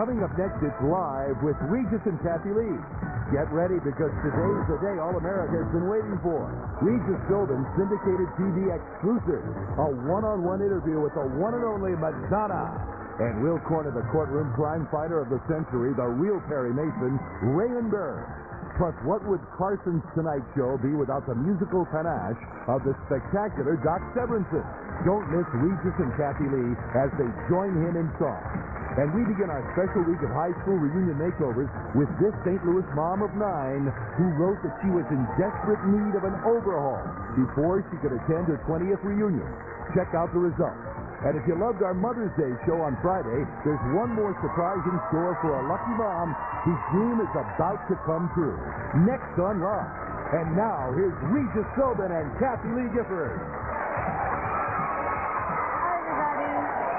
Coming up next, it's Live with Regis and Kathie Lee. Get ready because today's the day all America has been waiting for. Regis Philbin's syndicated TV exclusive, a one-on-one interview with the one and only Madonna. And we'll corner the courtroom crime fighter of the century, the real Perry Mason, Raymond Burr. Plus, what would Carson's Tonight Show be without the musical panache of the spectacular Doc Severinsen? Don't miss Regis and Kathie Lee as they join him in song. And we begin our special week of high school reunion makeovers with this St. Louis mom of 9 who wrote that she was in desperate need of an overhaul before she could attend her 20th reunion. Check out the results. And if you loved our Mother's Day show on Friday, there's one more surprise in store for a lucky mom whose dream is about to come true. Next on Live. And now, here's Regis Philbin and Kathie Lee Gifford.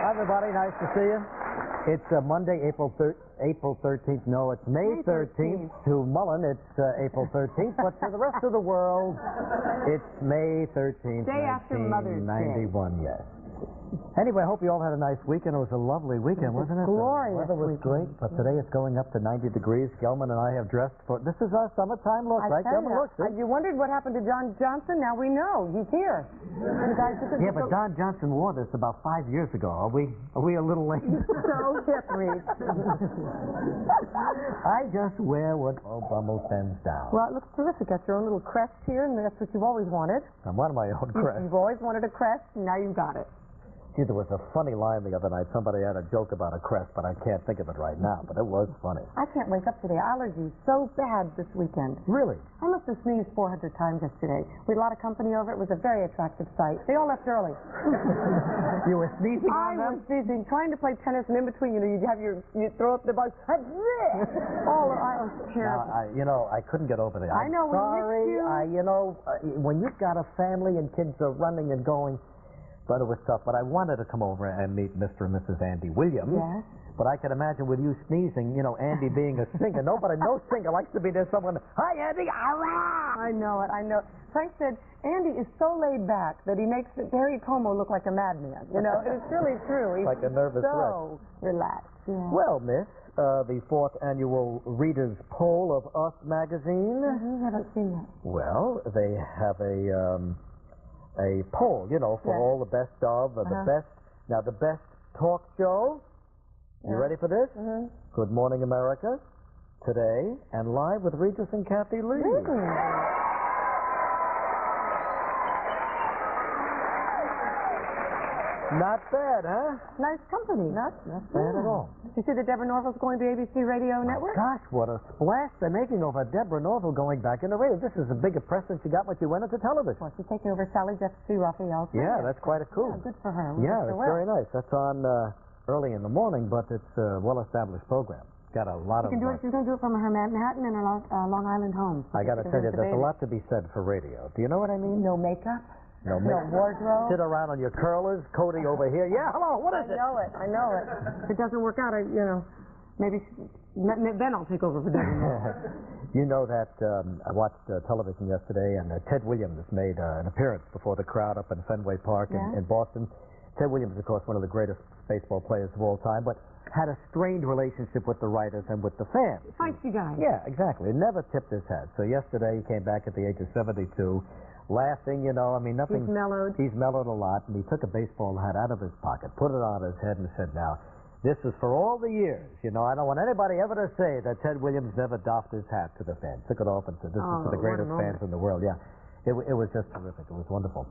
Hi, everybody. Nice to see you. It's Monday, April 13th. No, it's May 13th. To Mullen, it's April 13th. But for the rest of the world, it's May 13th, Day after Mother's Day. 1991, yes. Anyway, I hope you all had a nice weekend. It was a lovely weekend, wasn't it? Glorious. The weather was great, but today it's going up to 90 degrees. Gelman and I have dressed for... This is our summertime look, right? Gelman, look. You wondered what happened to John Johnson? Now we know. He's here. Yeah, but Don Johnson wore this about 5 years ago. Are we a little late? So hip, Reed. I just wear what old Bummel sends down. Well, it looks terrific. Got your own little crest here, and that's what you've always wanted. I'm one of my own crests. You've always wanted a crest, and now you've got it. Gee, there was a funny line the other night. Somebody had a joke about a crest, but I can't think of it right now. But it was funny. I can't wake up today. Allergies so bad this weekend. Really? I must have sneezed 400 times yesterday. We had a lot of company over. It was a very attractive sight. They all left early. You were sneezing on them? I was sneezing, trying to play tennis, and in between, you throw up the bug. I was terrible. Now, I couldn't get over there. I know. Sorry. When you've got a family and kids are running and going. But it was tough. But I wanted to come over and meet Mr. and Mrs. Andy Williams. Yes. But I can imagine with you sneezing, Andy being a singer. No singer likes to be there. Someone, hi, Andy. I know it. Frank said, Andy is so laid back that he makes Harry Como look like a madman. It's really true. He's like a nervous wreck. So relaxed. Yeah. Well, Miss, the 4th annual Readers' Poll of Us magazine. I haven't seen that. Well, they have a poll, for all the best of, the best talk show. You ready for this? Good Morning America, Today, and Live with Regis and Kathie Lee. Not bad, huh? Nice company. Not bad at all. Did you see that Deborah Norville's going to ABC Radio Network? Gosh, what a splash they're making over Deborah Norville going back into radio. This is a bigger press than she got when she went into television. Well, she's taking over Sally Jeffrey Raphael's. Yeah, that's quite a coup. Yeah, good for her. Yeah, it's very nice. That's on early in the morning, but it's a well-established program. Got a lot of... She's going to do it from her Manhattan and her Long Island home. I got to tell you, there's a lot to be said for radio. Do you know what I mean? No makeup. No wardrobe. Sit around on your curlers, Cody over here. Yeah, hello, what is it? I know it. If it doesn't work out, maybe then I'll take over for Deborah. You know that I watched television yesterday, and Ted Williams made an appearance before the crowd up in Fenway Park in Boston. Ted Williams, of course, one of the greatest baseball players of all time, but had a strained relationship with the writers and with the fans. Feisty guy. Yeah, exactly. Never tipped his hat. So yesterday he came back at the age of 72. Laughing, nothing. He's mellowed. He's mellowed a lot, and he took a baseball hat out of his pocket, put it on his head, and said, now, this is for all the years. I don't want anybody ever to say that Ted Williams never doffed his hat to the fans. Took it off and said, this is for the greatest fans in the world. Yeah, it was just terrific. It was wonderful.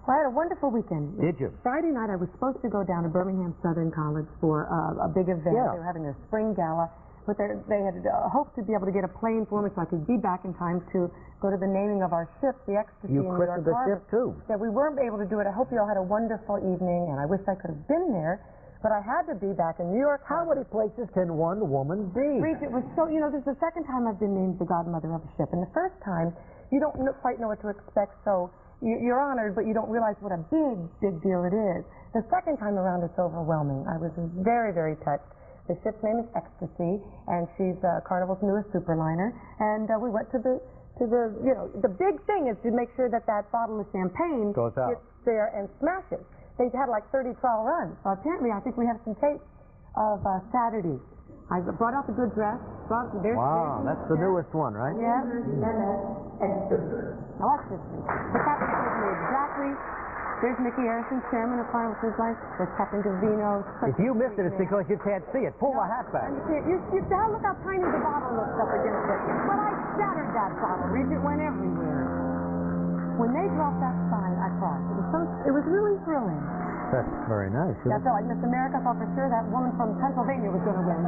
Well, I had a wonderful weekend. Did you? Friday night, I was supposed to go down to Birmingham Southern College for a big event. Yeah. They were having a spring gala. But they had hoped to be able to get a plane for me so I could be back in time to go to the naming of our ship, the Ecstasy in New York Harbor. You christened the ship, too. Yeah, we weren't able to do it. I hope you all had a wonderful evening, and I wish I could have been there. But I had to be back in New York. How many places can one woman be? Reed, it was so, this is the second time I've been named the godmother of a ship. And the first time, you don't quite know what to expect, so you're honored, but you don't realize what a big, big deal it is. The second time around, it's overwhelming. I was very, very touched. The ship's name is Ecstasy, and she's Carnival's newest superliner. And we went to the big thing is to make sure that bottle of champagne gets there and smashes. They've had like 30 trial runs. So apparently, I think we have some tape of Saturday I brought out the good dress. Wow, that's the newest one, right? Yes. Now watch this. The captain gives me exactly. There's Mickey Harrison, chairman of Carnival Cruise Line. There's Captain Davino. If you missed it, it's because you can't see it. Pull the hat back. You look how tiny the bottle looks up against it. But I shattered that bottle, Reach. It went everywhere. When they dropped that sign, I cried. It was really thrilling. That's very nice. I felt like Miss America. I thought for sure that woman from Pennsylvania was going to win.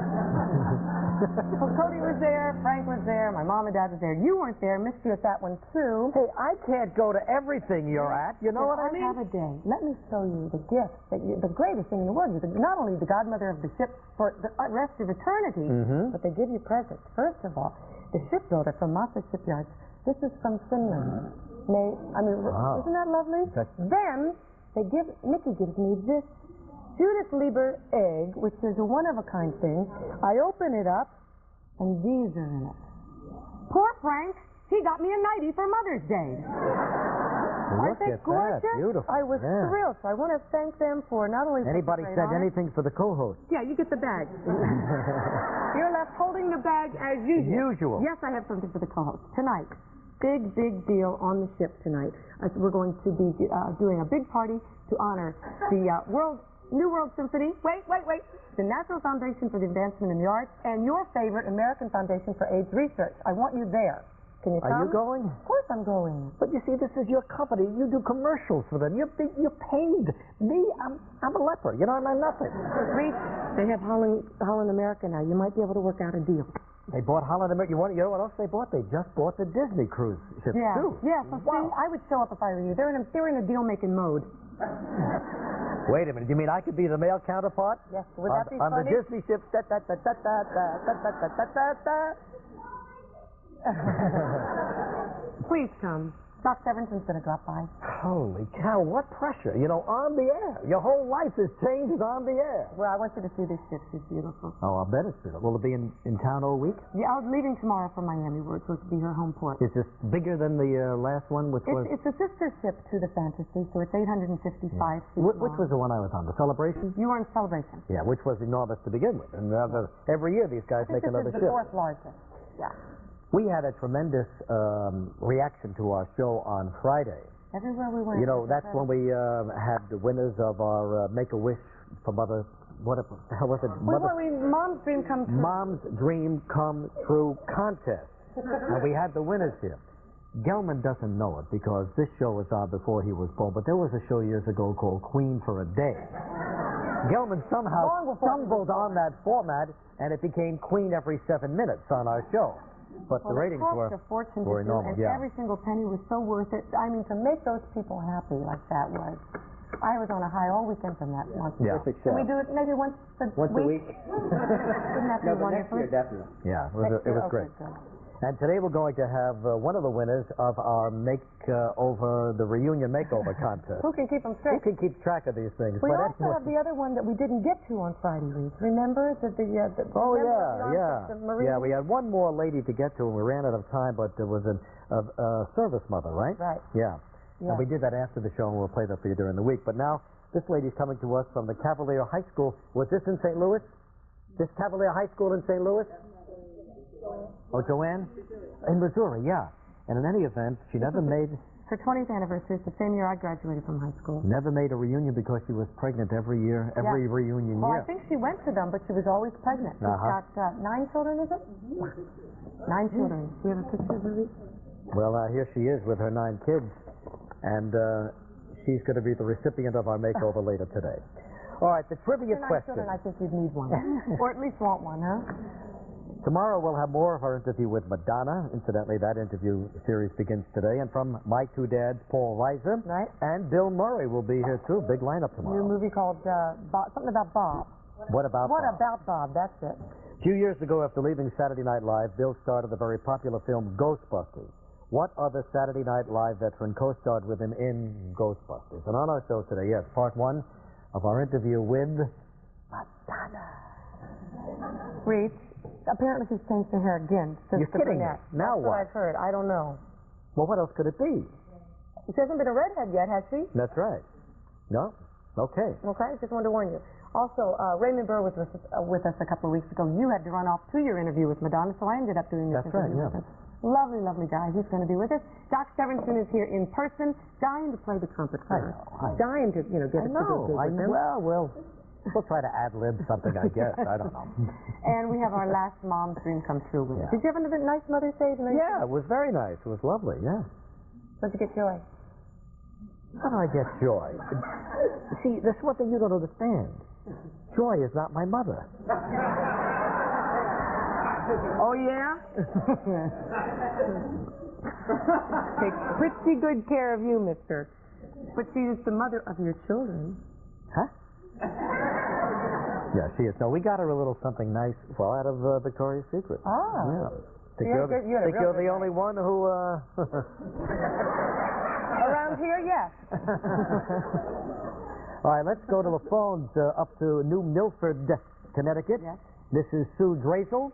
So Cody was there, Frank was there, my mom and dad was there. You weren't there, missed you at that one too. Hey, I can't go to everything you're at. You know what I mean? Have a day. Let me show you the gift the greatest thing in the world. You're not only the godmother of the ship for the rest of eternity, but they give you presents. First of all, the shipbuilder from Moffat Shipyards. This is from Finland. Wow. Isn't that lovely? Then Mickey gives me this Judith Lieber egg, which is a one-of-a-kind thing. I open it up, and these are in it. Poor Frank, he got me a nightie for Mother's Day. Aren't they gorgeous? That. Beautiful. I was thrilled, so I want to thank them for not only... Anybody said anything for the co-host? Yeah, you get the bag. You're left holding the bag as usual. Yes, I have something for the co-host. Tonight, big deal on the ship tonight. We're going to be doing a big party to honor the New World Symphony. Wait. The National Foundation for the Advancement in the Arts and your favorite American Foundation for AIDS Research. I want you there. Can you come? Are you going? Of course I'm going. But you see, this is your company. You do commercials for them. You're paid. Me, I'm a leper. You know, I'm nothing. Reach, they have Holland America now. You might be able to work out a deal. They bought Holland America. You know what else they bought? They just bought the Disney cruise ship too. Yeah. So see, I would show up if I were you. They're in a deal-making mode. Wait a minute. You mean I could be the male counterpart? Yes. Would that be on funny? the Disney ship? Please come. Doc Sevenson's going to drop by. Holy cow, what pressure. You know, on the air. Your whole life is changed on the air. Well, I want you to see this ship. She's beautiful. Oh, I'll bet it's beautiful. Will it be in town all week? Yeah, I'm leaving tomorrow for Miami, where it's supposed to be her home port. Is this bigger than the last one, which was... It's a sister ship to the Fantasy, so it's 855 feet Which was the one I was on? The Celebration? You were in Celebration. Yeah, which was enormous to begin with. And every year these guys make another ship. This is the fourth largest. Yeah. We had a tremendous reaction to our show on Friday. Everywhere we went. You know, that's when we had the winners of our Make-A-Wish for Mother... What the hell was it? Mom's Dream Come True. Mom's Dream Come True contest. And we had the winners here. Gelman doesn't know it because this show was on before he was born, but there was a show years ago called Queen for a Day. Gelman somehow stumbled on that format, and it became Queen every 7 minutes on our show. But the ratings were enormous. And every single penny was so worth it. I mean, to make those people happy like that was. I was on a high all weekend from that month. Yeah. Can we do it maybe once a week? Wouldn't that be wonderful? Next year, definitely. Yeah, it was great. Good. And today we're going to have one of the winners of our the reunion makeover contest. Who can keep them straight? Who can keep track of these things? We also have the other one that we didn't get to on Friday, Reed. Remember? Yeah, we had one more lady to get to, and we ran out of time, but there was a service mother, right? Right. Yeah. And we did that after the show, and we'll play that for you during the week. But now, this lady's coming to us from the Cavalier High School. Was this in St. Louis? This Cavalier High School in St. Louis? Oh, Joanne? In Missouri, yeah. And in any event, she never made... Her 20th anniversary is the same year I graduated from high school. Never made a reunion because she was pregnant every year, reunion year. Well, I think she went to them, but she was always pregnant. She's got 9 children, is it? 9 children. Do we have a picture of her? Well, here she is with her 9 kids, and she's going to be the recipient of our makeover later today. All right, the trivia question. Children, I think you'd need one. Or at least want one, huh? Tomorrow we'll have more of our interview with Madonna. Incidentally, that interview series begins today. And from My Two Dads, Paul Reiser. Right. And Bill Murray will be here, too. Big lineup tomorrow. New movie called something about Bob. What about Bob? What about Bob? That's it. A few years ago, after leaving Saturday Night Live, Bill starred in the very popular film Ghostbusters. What other Saturday Night Live veteran co-starred with him in Ghostbusters? And on our show today, yes, part 1 of our interview with Madonna. Reed, apparently she's changed her hair again since You're kidding me. Now That's what I've heard. I don't know. Well, what else could it be? She hasn't been a redhead yet, has she? That's right. No? Okay. Okay, just wanted to warn you. Also, Raymond Burr was with us a couple of weeks ago. You had to run off to your interview with Madonna, so I ended up doing this interview with him. Lovely, lovely guy. He's going to be with us. Doc Severinsen is here in person, dying to play the trumpet for us. Dying to, get us to go with him. Well, we'll try to ad-lib something, I guess. I don't know. And we have our last mom's dream come true with us. Did you have another nice Mother's Day? Yeah, it was very nice. It was lovely, yeah. Where'd you get joy? How do I get joy? See, that's one thing you don't understand. Joy is not my mother. Oh, yeah? Takes pretty good care of you, mister. But she is the mother of your children. Huh? Yeah, she is. No, we got her a little something nice, out of Victoria's Secret. Ah. Yeah. Think you're the only one who, Around here, yes. All right, let's go to the phones up to New Milford, Connecticut. Yes. This is Sue Drazel.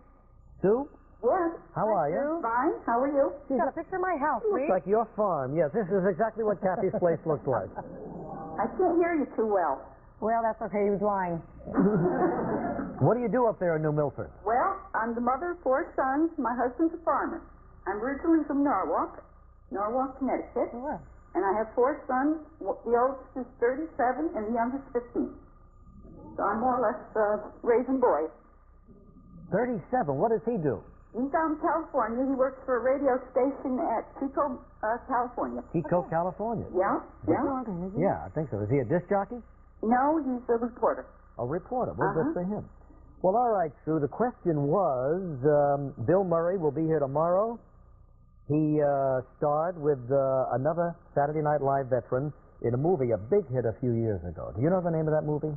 Sue? Yes. How are you? Fine. How are you? She's got a picture of my house, Looks like your farm. Yes, this is exactly what Kathy's place looks like. I can't hear you too well. Well, that's okay. He was lying. What do you do up there in New Milford? Well, I'm the mother of 4 sons. My husband's a farmer. I'm originally from Norwalk, Connecticut. Sure. And I have 4 sons. The oldest is 37 and the youngest 15. So I'm more or less raising boys. 37. What does he do? He's out in California. He works for a radio station at Chico, California. Chico, California. Yeah, yeah. Yeah, I think so. Is he a disc jockey? No, he's a reporter. A reporter. Well, good for him. Well, all right, Sue. The question was, Bill Murray will be here tomorrow. He starred with another Saturday Night Live veteran in a movie, a big hit a few years ago. Do you know the name of that movie?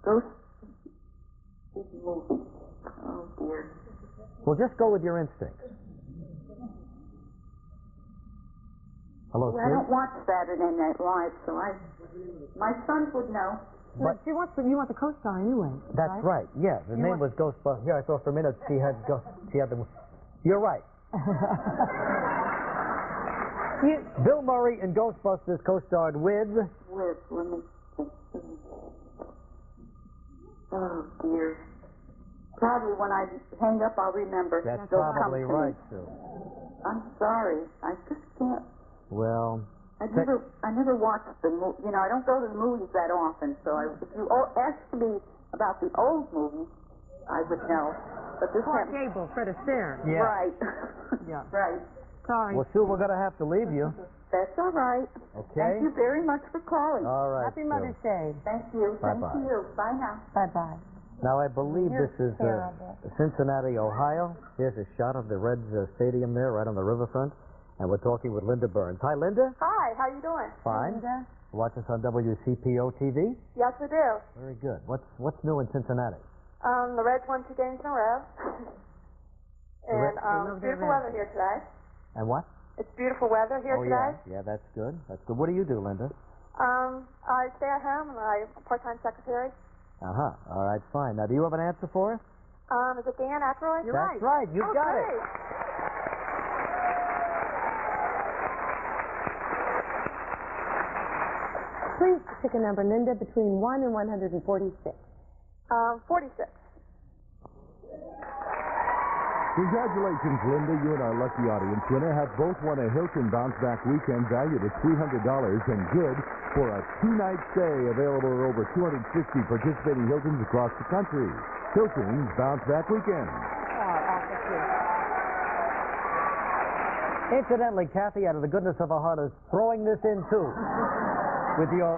Ghost movie. Oh, dear. Well, just go with your instincts. Hello, Well, Sue? I don't watch Saturday Night Live, so my sons would know. But you want the co-star anyway. That's right. Yeah, the name was Ghostbusters. Here, I thought for a minute she had the. You're right. Bill Murray in Ghostbusters co-starred with. Let me see. Oh dear. Probably when I hang up, I'll remember. That's They'll probably come to right, me. Sue. I'm sorry. I just can't. Well. I never watched the movie. I don't go to the movies that often. So if you asked me about the old movies, I would know. But this Clark Gable, Fred Astaire. Yeah. Right. Yeah. Right. Sorry. Well, Sue, we're going to have to leave you. That's all right. Okay. Thank you very much for calling. All right. Happy Mother's Day. Thank you. Bye-bye. Thank you. Bye now. Bye-bye. Now, I believe You're this is terrible. Cincinnati, Ohio. Here's a shot of the Reds stadium there, right on the riverfront. And we're talking with Linda Burns. Hi, Linda. Hi. How you doing? Fine. Linda. Watch us on WCPO TV. Yes, we do. Very good. What's new in Cincinnati? The Reds won 2 games in a row. And beautiful weather here today. And what? It's beautiful weather here today. Yeah, that's good. That's good. What do you do, Linda? I stay at home and I'm a part-time secretary. All right, fine. Now, do you have an answer for us? Is it Dan Aykroyd? That's right. You got it. Please pick a number, Linda, between 1 and 146. 46. Congratulations, Linda. You and our lucky audience winner have both won a Hilton Bounce Back Weekend valued at $300 and good for a 2-night stay available at over 260 participating Hiltons across the country. Hilton's Bounce Back Weekend. Incidentally, Kathy, out of the goodness of her heart, is throwing this in too. With your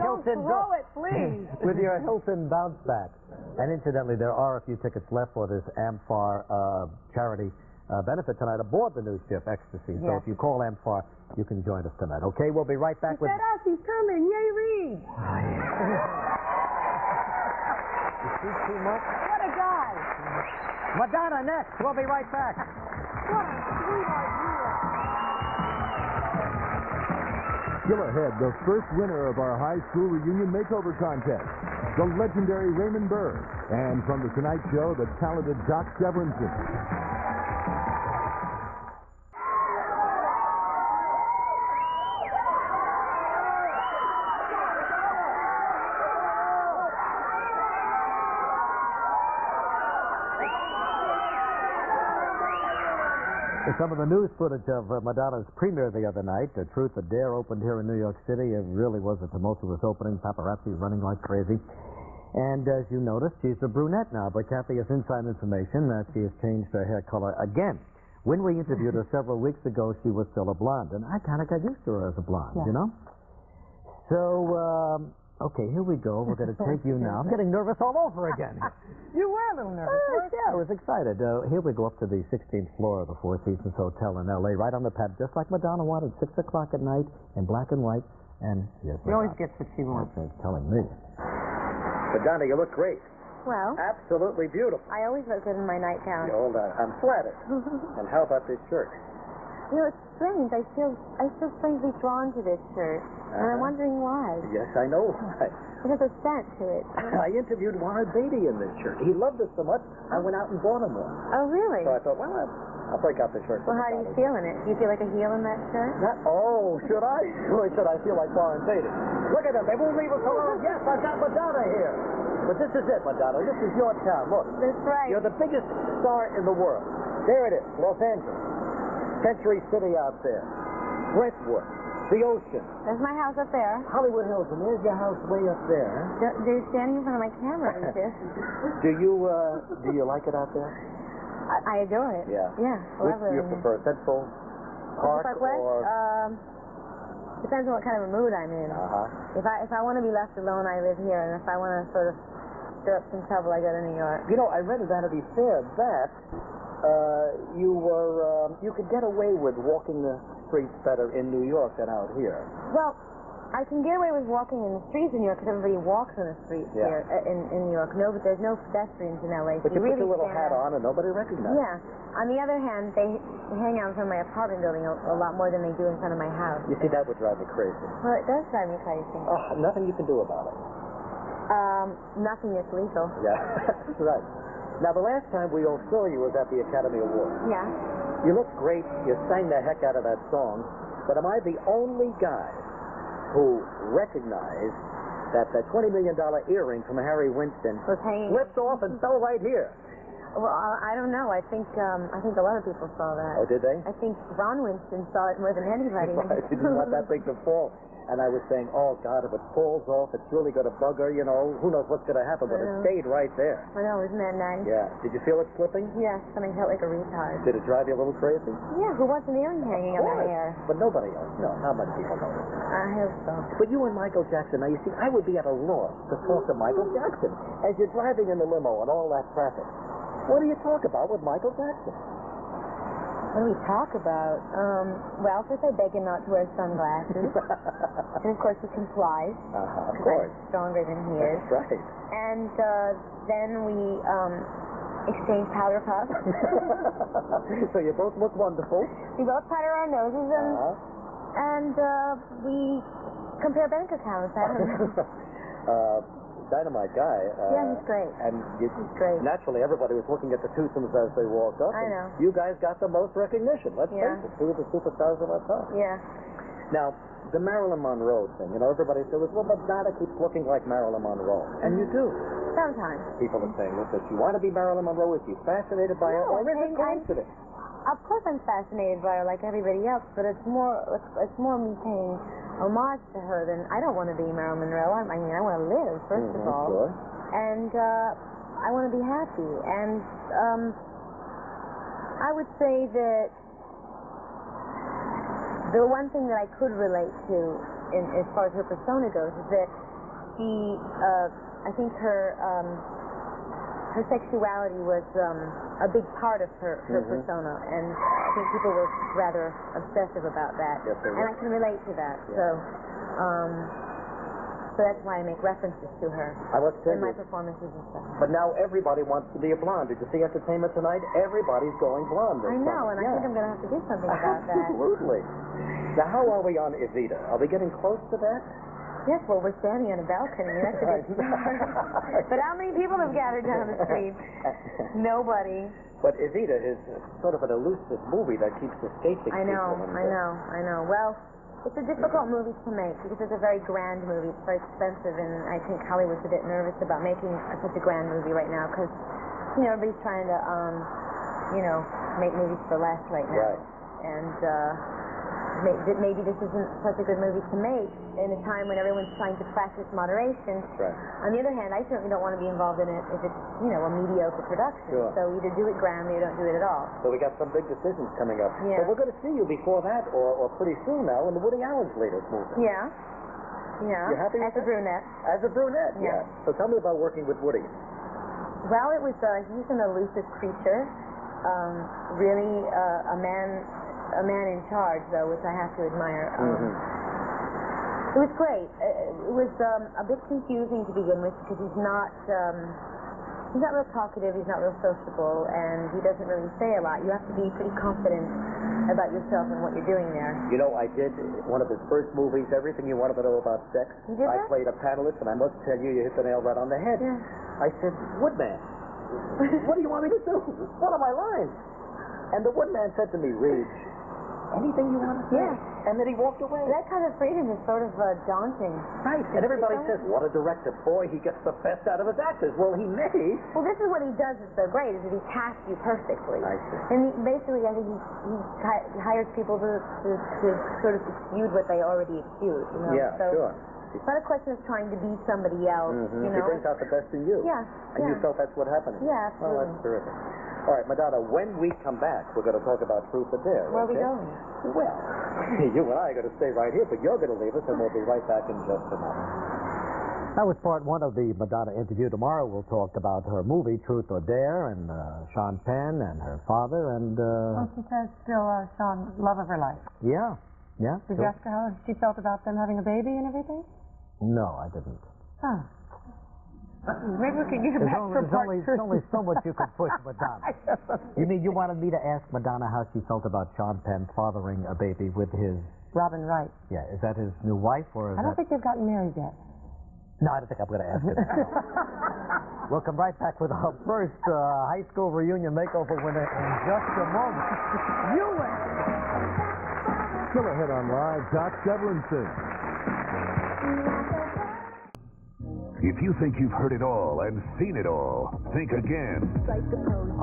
Hilton. Don't throw it, please. With your Hilton bounce back. And incidentally, there are a few tickets left for this AmFAR charity benefit tonight aboard the new ship Ecstasy. So if you call AmFAR, you can join us tonight. Okay, we'll be right back with. He said us. He's coming. Yay, Reed. You see too much? What a guy. Madonna next. We'll be right back. What a sweetheart you are. Still ahead, the first winner of our high school reunion makeover contest, the legendary Raymond Burr. And from the Tonight Show, the talented Doc Severinsen. Some of the news footage of Madonna's premiere the other night, Truth or Dare, opened here in New York City. It really was a tumultuous opening, paparazzi running like crazy. And as you noticed, she's a brunette now, but Kathie has inside information that she has changed her hair color again. When we interviewed her several weeks ago, she was still a blonde, and I kind of got used to her as a blonde, you know? So, okay, here we go. We're going to take you now. I'm getting nervous all over again. You were a little nervous. Yeah, I was excited. Here we go up to the 16th floor of the Four Seasons Hotel in L.A., right on the pad, just like Madonna wanted, 6 o'clock at night in black and white. And yes, She always gets what she wants. That's telling me. Madonna, you look great. Well, Absolutely beautiful. I always look good in my nightgown. Hold on. I'm flattered. And how about this shirt? You know, it's strange. I feel strangely drawn to this shirt. And I'm wondering why. Yes, I know why. It has a scent to it. I interviewed Warren Beatty in this shirt. He loved it so much, I went out and bought him one. Oh, really? So I thought, well, I'll break out the shirt. Well, how do you feel in it? Do you feel like a heel in that shirt? Should I? Really, should I feel like Warren Beatty? Look at them. They won't leave us alone. Yes, I've got Madonna here. But this is it, Madonna. This is your town. Look. That's right. You're the biggest star in the world. There it is, Los Angeles. Century City out there. Brentwood. The ocean. There's my house up there. Hollywood Hills, and there's your house way up there. They're standing in front of my camera, Regis. Do you like it out there? I adore it. Yeah. Yeah. Which do you prefer, Central Park or? Depends on what kind of a mood I'm in. Uh-huh. If I want to be left alone, I live here, and if I want to sort of stir up some trouble, I go to New York. You know, I read in Vanity Fair that you could get away with walking the streets better in New York than out here. Well, I can get away with walking in the streets in New York because everybody walks in the streets here in New York. No, but there's no pedestrians in LA. But you really put your little hat on and nobody recognizes. Yeah. On the other hand, they hang out in front of my apartment building a lot more than they do in front of my house. You see, that would drive me crazy. Well, it does drive me crazy. Oh, nothing you can do about it. Nothing is legal. Yeah, that's right. Now, the last time we all saw you was at the Academy Awards. Yeah. You looked great. You sang the heck out of that song. But am I the only guy who recognized that the $20 million earring from Harry Winston Was hanging. slipped off and fell right here? Well, I don't know. I think a lot of people saw that. Oh, did they? I think Ron Winston saw it more than anybody. I didn't want that thing to fall. And I was saying, oh, God, if it falls off, it's really going to bug her, you know. Who knows what's going to happen, but it stayed right there. I know, isn't that nice? Yeah. Did you feel it slipping? Yes, and I felt like a retard. Did it drive you a little crazy? Yeah, who wants an earring hanging on their hair? But nobody else. No, how many people know this? I hope so. But you and Michael Jackson, now you see, I would be at a loss to talk to Michael Jackson. As you're driving in the limo and all that traffic, what do you talk about with Michael Jackson? What do we talk about? Well, first I beg him not to wear sunglasses. And of course he complies. Of Because course. I'm stronger than he is. That's right. And then we exchange powder puffs. So you both look wonderful. We both powder our noses and we compare bank accounts. I don't know. Dynamite guy. Yeah, he's great. And He's great. Naturally, everybody was looking at the twosomes as they walked up. I know. You guys got the most recognition. Let's face it, two of the superstars of our time. Yeah. Now, the Marilyn Monroe thing, you know, everybody says, well, Madonna keeps looking like Marilyn Monroe. And you do. Sometimes. People are saying, well, does she want to be Marilyn Monroe? Is she fascinated by her? Or is it coincidence? Of course I'm fascinated by her like everybody else, but it's more me paying homage to her than I don't want to be Marilyn Monroe. I mean, I want to live, first of all. Sure. And I want to be happy. And I would say that the one thing that I could relate to as far as her persona goes is that she, I think her sexuality was a big part of her persona, and I think people were rather obsessive about that. Yes, they were. And I can relate to that. Yeah. So that's why I make references to her I must tell in my you. performances and stuff. But now everybody wants to be a blonde. Did you see Entertainment Tonight? Everybody's going blonde. I know, and I think I'm going to have to do something about that. Absolutely. Now, how are we on Evita? Are we getting close to that? Yes, well, we're standing on a balcony. That's a good start. But how many people have gathered down the street? Nobody. But Evita is sort of an elusive movie that keeps escaping I know. people. Well, it's a difficult movie to make because it's a very grand movie. It's very expensive, and I think Hollywood's a bit nervous about making such a grand movie right now because, you know, everybody's trying to make movies for less right now. Right. And maybe this isn't such a good movie to make in a time when everyone's trying to practice moderation. Right. On the other hand, I certainly don't want to be involved in it if it's, a mediocre production. Sure. So either do it grand or you don't do it at all. So we got some big decisions coming up. Yeah. But we're going to see you before that, or pretty soon now, in the Woody Allen's latest movie. Yeah. Yeah. You happy with As a that? brunette. As a brunette, Yeah. So tell me about working with Woody. Well, it was, he's an elusive creature. Really a man in charge, though, which I have to admire. It was great. It was a bit confusing to begin with because he's not real talkative, he's not real sociable, and he doesn't really say a lot. You have to be pretty confident about yourself and what you're doing there. I did one of his first movies, Everything You Wanted to Know About Sex. You did I that? played a panelist, and I must tell you, you hit the nail right on the head. Yeah. I said, Woodman, what do you want me to do? What are my lines? And the Woodman said to me, Reg, anything you want to say? Yeah. And then he walked away. That kind of freedom is sort of daunting. Right. And everybody says, what a director. Boy, he gets the best out of his actors. Well, he may. Well, this is what he does that's so great, is that he casts you perfectly. I see. And basically, I think he hires people to sort of exude what they already exude, Yeah, so sure. It's not a question of trying to be somebody else, He brings out the best in you. Yeah. And you felt that's what happened. Yeah, Oh, absolutely. that's terrific. All right, Madonna, when we come back, we're going to talk about Truth or Dare. Where are we okay? going? Well, you and I are going to stay right here, but you're going to leave us, and we'll be right back in just a moment. That was part one of the Madonna interview. Tomorrow we'll talk about her movie, Truth or Dare, and Sean Penn and her father, and... Well, she says still Sean, love of her life. Yeah. Did you ask her how she felt about them having a baby and everything? No, I didn't. Huh. Maybe we could get back for part two. There's only so much you can push Madonna. You mean you wanted me to ask Madonna how she felt about Sean Penn fathering a baby with his... Robin Wright. Yeah, is that his new wife, or is I don't think they've gotten married yet. No, I don't think I'm going to ask her that. We'll come right back with our first high school reunion makeover winner in just a moment. You win! Still ahead on Live, Doc Severinsen. If you think you've heard it all and seen it all, think again.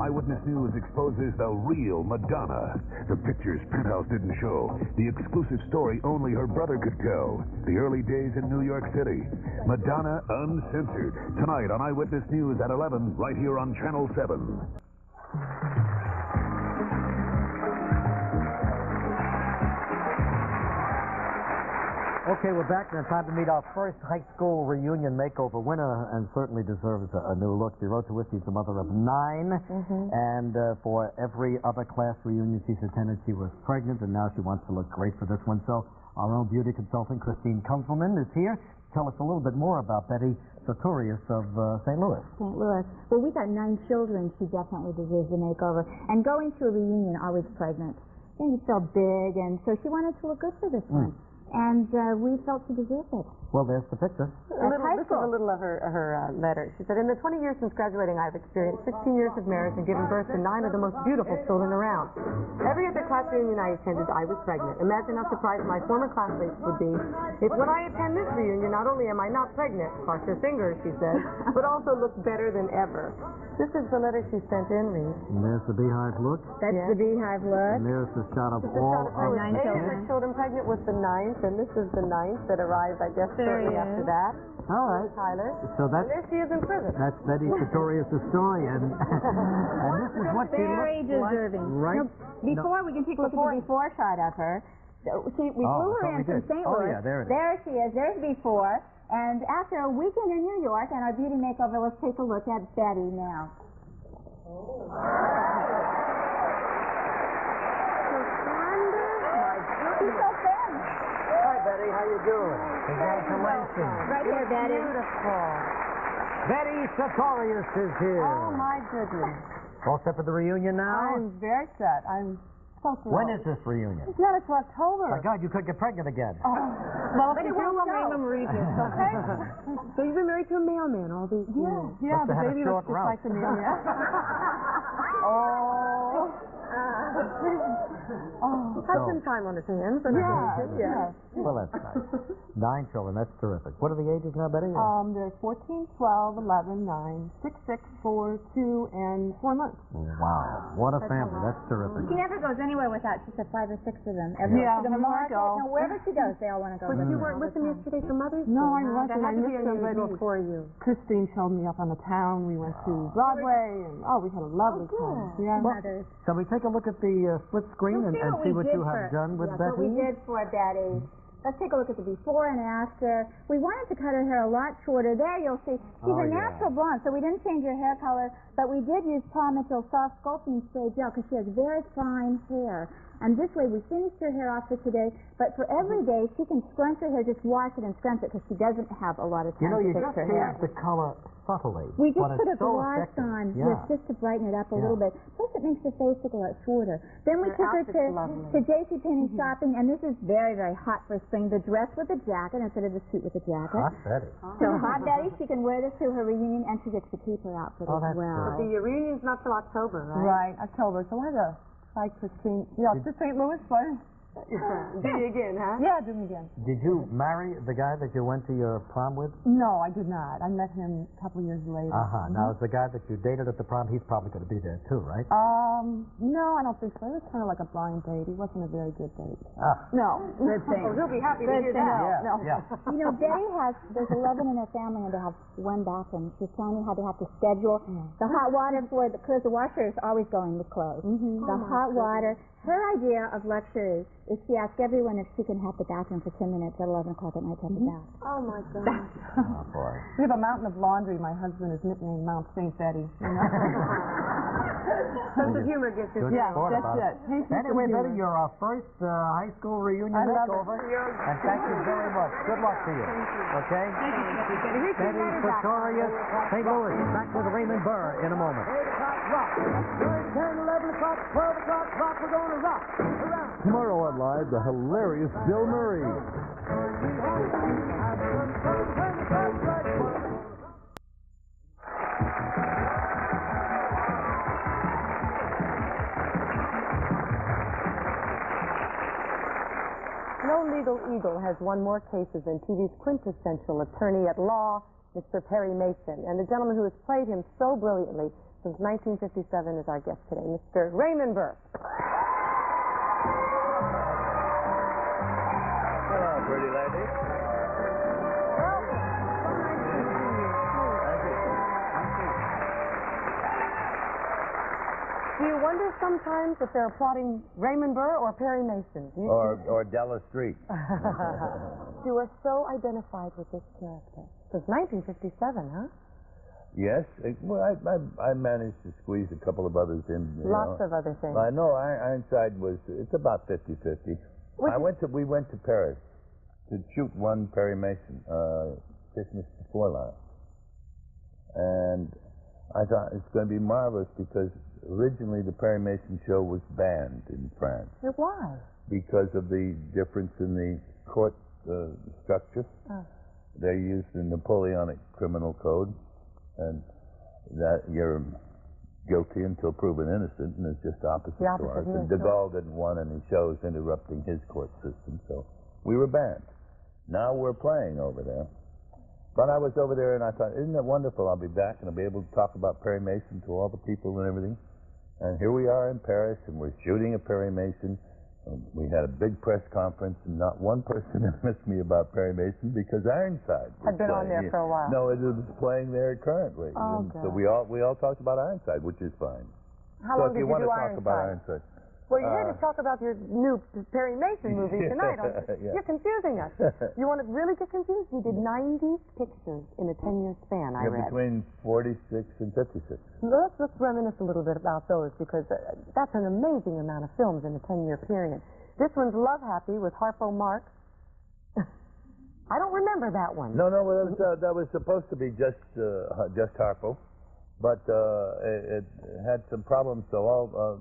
Eyewitness News exposes the real Madonna. The pictures Penthouse didn't show. The exclusive story only her brother could tell. The early days in New York City. Madonna Uncensored. Tonight on Eyewitness News at 11, right here on Channel 7. Okay, we're back, and it's time to meet our first high school reunion makeover winner, and certainly deserves a new look. She wrote to us. She's the mother of 9, and for every other class reunion she's attended, she was pregnant, and now she wants to look great for this one. So our own beauty consultant, Christine Kunzelman, is here. Tell us a little bit more about Betty Sartorius of St. Louis. St. Louis. Well, we got 9 children. She definitely deserves a makeover. And going to a reunion, always pregnant, and you feel big, and so she wanted to look good for this one. And we felt she deserved it. Well, there's the picture. This is a little of her letter. She said, in the 20 years since graduating, I've experienced 16 years of marriage and given birth to 9 of the most beautiful children around. Every other class reunion I attended, I was pregnant. Imagine how surprised my former classmates would be if when I attend this reunion, not only am I not pregnant, cross your fingers, she said, but also look better than ever. This is the letter she sent in, Reed. And there's the beehive look. That's the beehive look. And there's the shot of all of the 9 8 children. of the children pregnant was the 9th, and this is the 9th that arrived, I guess, shortly after that. All right. Tyler. So And there she is in prison. that's Betty Sartorius' story, and this is what she Very looks deserving. like, right? No, before, we can take a look at the before shot of her. We flew her in from St. Oh, Louis. yeah, there it is. There she is. There's before. And after a weekend in New York and our beauty makeover, let's take a look at Betty now. She's so thin. Hi, Betty. How you doing? Congratulations. Right here, Betty. Beautiful. Betty Sartorius is here. Oh, my goodness. All set for the reunion now? I'm very set. I'm so thrilled. When is this reunion? It's not until October. My God, you could get pregnant again. Oh, well, if But you it do, won't I'll name show. him Regis, okay? So you've been married to a mailman all these years? Yeah, Must the have had a baby short looks just route. like the mailman. Oh. Oh. So some time on his hands. Yeah. Well, that's nice. 9 children, that's terrific. What are the ages now, Betty? There's 14, 12, 11, 9, 6, 6, 4, 2, and 4 months. Wow. What a family. That's terrific. She never goes anywhere without, she said 5 or 6 of them. To the market, no, wherever she goes, they all want to go. But you weren't with them yesterday for Mother's Day? No, I wasn't. That had I to be missed unusual somebody. for you. Christine showed me up on the town. We went to Broadway, and we had a lovely time. Yeah. Mothers. Shall we take a look at the split screen and see what you have done with What we Betty? did for Betty. Let's take a look at the before and after. We wanted to cut her hair a lot shorter. There you'll see. She's a natural blonde, so we didn't change her hair color, but we did use Paul Mitchell soft sculpting spray gel because she has very fine hair. And this way we finished her hair off for today, but for every day she can scrunch her hair, just wash it and scrunch it because she doesn't have a lot of time to fix her hair. The color subtly. We just but put a it's so gloss effective. on Yeah. just to brighten it up a little bit. Plus it makes her face look a lot shorter. Then we took her to JCPenney shopping, and this is very, very hot for spring. The dress with the jacket instead of the suit with the jacket. Hot Betty. So Hot Betty, she can wear this to her reunion, and she gets to keep her outfit as that's well. great. The reunion's not till October, right? Right, October. So I had to fight Christine. Yeah, to St. Louis for. Do you again, huh? Yeah, do me again. Did you marry the guy that you went to your prom with? No, I did not. I met him a couple years later. Now, is the guy that you dated at the prom, he's probably going to be there too, right? No, I don't think so. It was kind of like a blind date. It wasn't a very good date. No, good thing. He'll be happy to hear that. Yeah. You know, Betty there's 11 in her family, and they have one bathroom. She's telling me how they have to schedule the hot water for the clothes. The washer is always going with clothes. The hot water. Her idea of luxury is she asks everyone if she can have the bathroom for 10 minutes at 11 o'clock at night to have the bath. Oh, my God. Oh, boy. We have a mountain of laundry. My husband is nicknamed Mount St. Betty. You know? Sense of humor gets his Good sport that's about it. He's Anyway, humor. Betty, you're our first high school reunion I love makeover. it. And thank you very much. Good luck to you. Okay? Betty Pretorius, St. Louis. Back with Raymond Burr in a moment. 8 o'clock rock. 9, 10, 11 o'clock, 12 o'clock rock. We're going to rock. Tomorrow on Live, the hilarious Bill Murray. No Legal Eagle has won more cases than TV's quintessential attorney at law, Mr. Perry Mason. And the gentleman who has played him so brilliantly since 1957 is our guest today, Mr. Raymond Burr. Hello, pretty lady. Do you wonder sometimes if they're applauding Raymond Burr or Perry Mason? Or Della Street. You are so identified with this character. Since 1957, huh? Yes. I managed to squeeze a couple of others in. Lots of other things. I know. Ironside it's about 50-50. We went to Paris to shoot one Perry Mason, Christmas Before Last. And I thought it's going to be marvelous because originally the Perry Mason show was banned in France. Why? Because of the difference in the court structure. They used the Napoleonic criminal code, and that you're guilty until proven innocent, and it's just opposite to ours. And de Gaulle didn't want any shows interrupting his court system, so we were banned. Now we're playing over there. But I was over there, and I thought, isn't it wonderful? I'll be back, and I'll be able to talk about Perry Mason to all the people and everything. And here we are in Paris, and we're shooting a Perry Mason. We had a big press conference, and not one person asked me about Perry Mason because Ironside had been on there for a while. No, it was playing there currently. Oh, so we all talked about Ironside, which is fine. How long did you want do to talk about Ironside? Well, you're here to talk about your new Perry Mason movie tonight. You're confusing us. You want to really get confused? You did 90 pictures in a 10-year span, I read. Between 46 and 56. Let's reminisce a little bit about those because that's an amazing amount of films in a 10-year period. This one's Love Happy with Harpo Marx. I don't remember that one. No, well, that was supposed to be just Harpo, but it had some problems, so all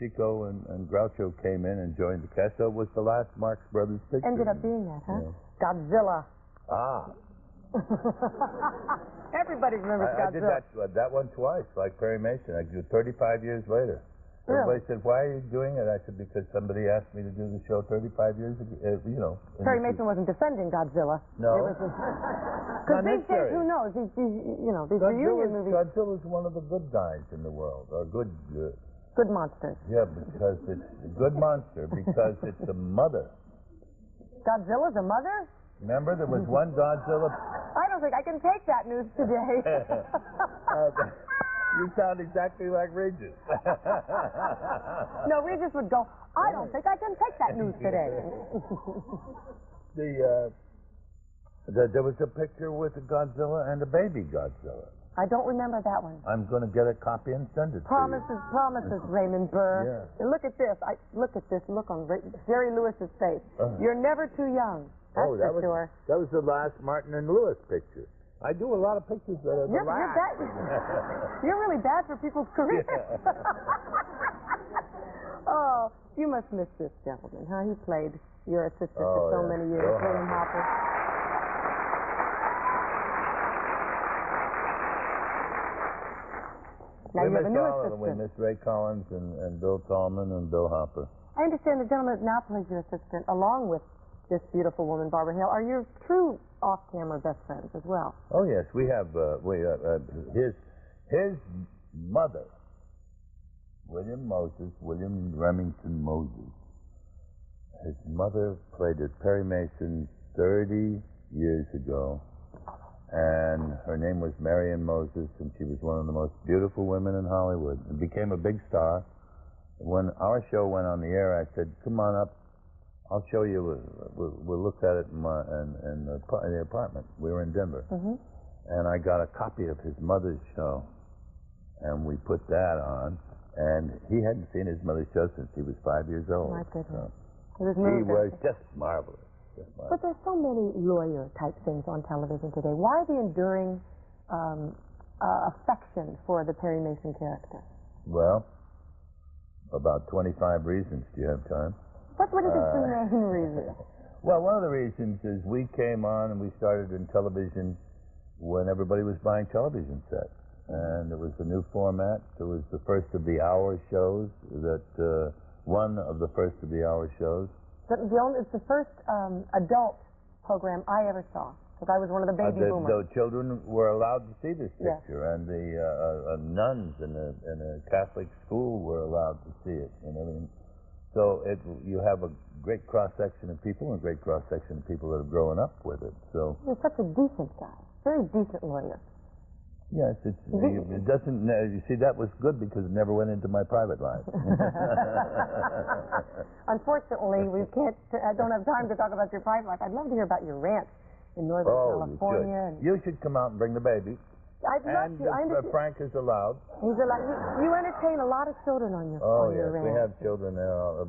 Chico and Groucho came in and joined the cast. So it was the last Marx Brothers picture. Ended up being that, huh? Yeah. Godzilla. Ah. Everybody remembers I Godzilla. did that one twice, like Perry Mason. I did 35 years later. Everybody said, why are you doing it? I said, because somebody asked me to do the show 35 years ago, Perry Mason wasn't defending Godzilla. No. Because these days, who knows? These reunion movies. Godzilla's one of the good guys in the world, or good monsters. Yeah, because it's a good monster, because it's a mother. Godzilla's a mother? Remember, there was one Godzilla. I don't think I can take that news today. You sound exactly like Regis. No, Regis would go, I don't think I can take that news today. There was a picture with a Godzilla and a baby Godzilla. I don't remember that one. I'm going to get a copy and send it to you. Promises, Raymond Burr. Yeah. And look at this. Look at this look on Jerry Lewis's face. You're never too young. That's for sure. That was the last Martin and Lewis picture. I do a lot of pictures that are the last. You're really bad for people's careers. Oh, you must miss this gentleman, huh? He played your assistant for so many years, William Hopper. Now we you have a miss new all of them. assistant. We miss Ray Collins and Bill Tallman and Bill Hopper. I understand the gentleman that now plays your assistant, along with this beautiful woman, Barbara Hale, are your true off-camera best friends as well? Oh yes, we have. His mother, William Remington Moses. His mother played at Perry Mason 30 years ago, and her name was Marion Moses, and she was one of the most beautiful women in Hollywood, and became a big star. When our show went on the air, I said, "Come on up. I'll show you. We'll look at it in the apartment." We were in Denver, and I got a copy of his mother's show, and we put that on. And he hadn't seen his mother's show since he was 5 years old. My goodness. So he was just marvelous. But there's so many lawyer-type things on television today. Why the enduring affection for the Perry Mason character? Well, about 25 reasons. Do you have time? What is the main reason? Well, one of the reasons is we came on and we started in television when everybody was buying television sets. And it was a new format. It was the first of the hour shows one of the first of the hour shows. It's the first adult program I ever saw, because I was one of the baby boomers. The children were allowed to see this picture, and the nuns in a Catholic school were allowed to see it and everything. So you have a great cross-section of people and a great cross-section of people that have grown up with it. So you're such a decent guy, very decent lawyer. Yes, it doesn't. You see, that was good because it never went into my private life. Unfortunately, we can't. I don't have time to talk about your private life. I'd love to hear about your ranch in Northern California. You should come out and bring the baby. I'd love to. Frank is allowed. He's allowed. You entertain a lot of children on your ranch. We have children there.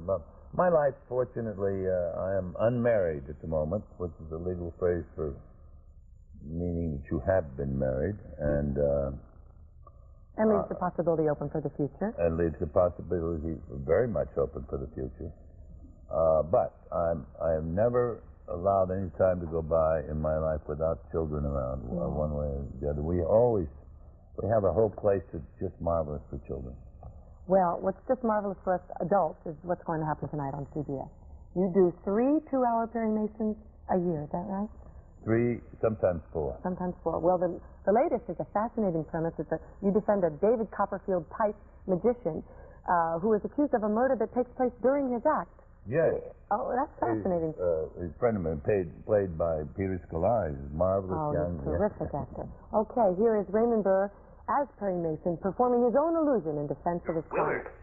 My life, fortunately, I am unmarried at the moment, which is a legal phrase for meaning that you have been married, and leaves the possibility open for the future. And leaves the possibility very much open for the future. But I have never allowed any time to go by in my life without children around, one way or the other. We have a whole place that's just marvelous for children. Well, what's just marvelous for us adults is what's going to happen tonight on CBS. You do 3 2-hour Perry Masons a year, is that right? 3, sometimes 4. Sometimes 4. Well, the latest is a fascinating premise. It's you defend a David Copperfield-type magician who is accused of a murder that takes place during his act. Yes. Oh, that's fascinating. His friend of mine, played by Peter Scolari, is a marvelous young... terrific actor. Okay, here is Raymond Burr as Perry Mason performing his own illusion in defense of his client. Willard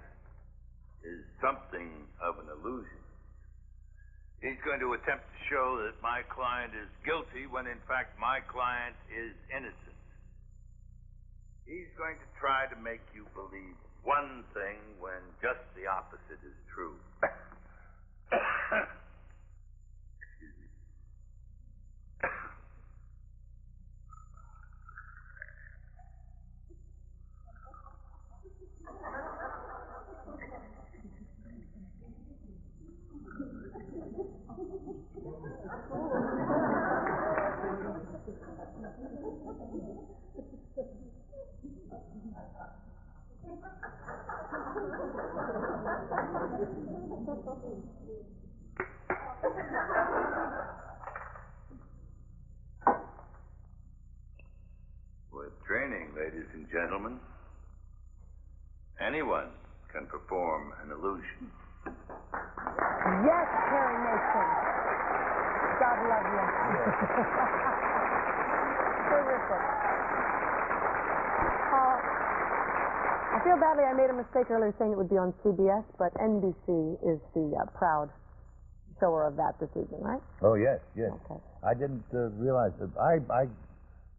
is something of an illusion. He's going to attempt to show that my client is guilty when, in fact, my client is innocent. He's going to try to make you believe one thing when just the opposite is true. Excuse me. With training, ladies and gentlemen, anyone can perform an illusion. Yes, Perry Mason. God love you. Terrific. I feel badly I made a mistake earlier saying it would be on CBS, but NBC is the proud shower of that this evening, right? Oh, yes, yes. Okay. I didn't realize that.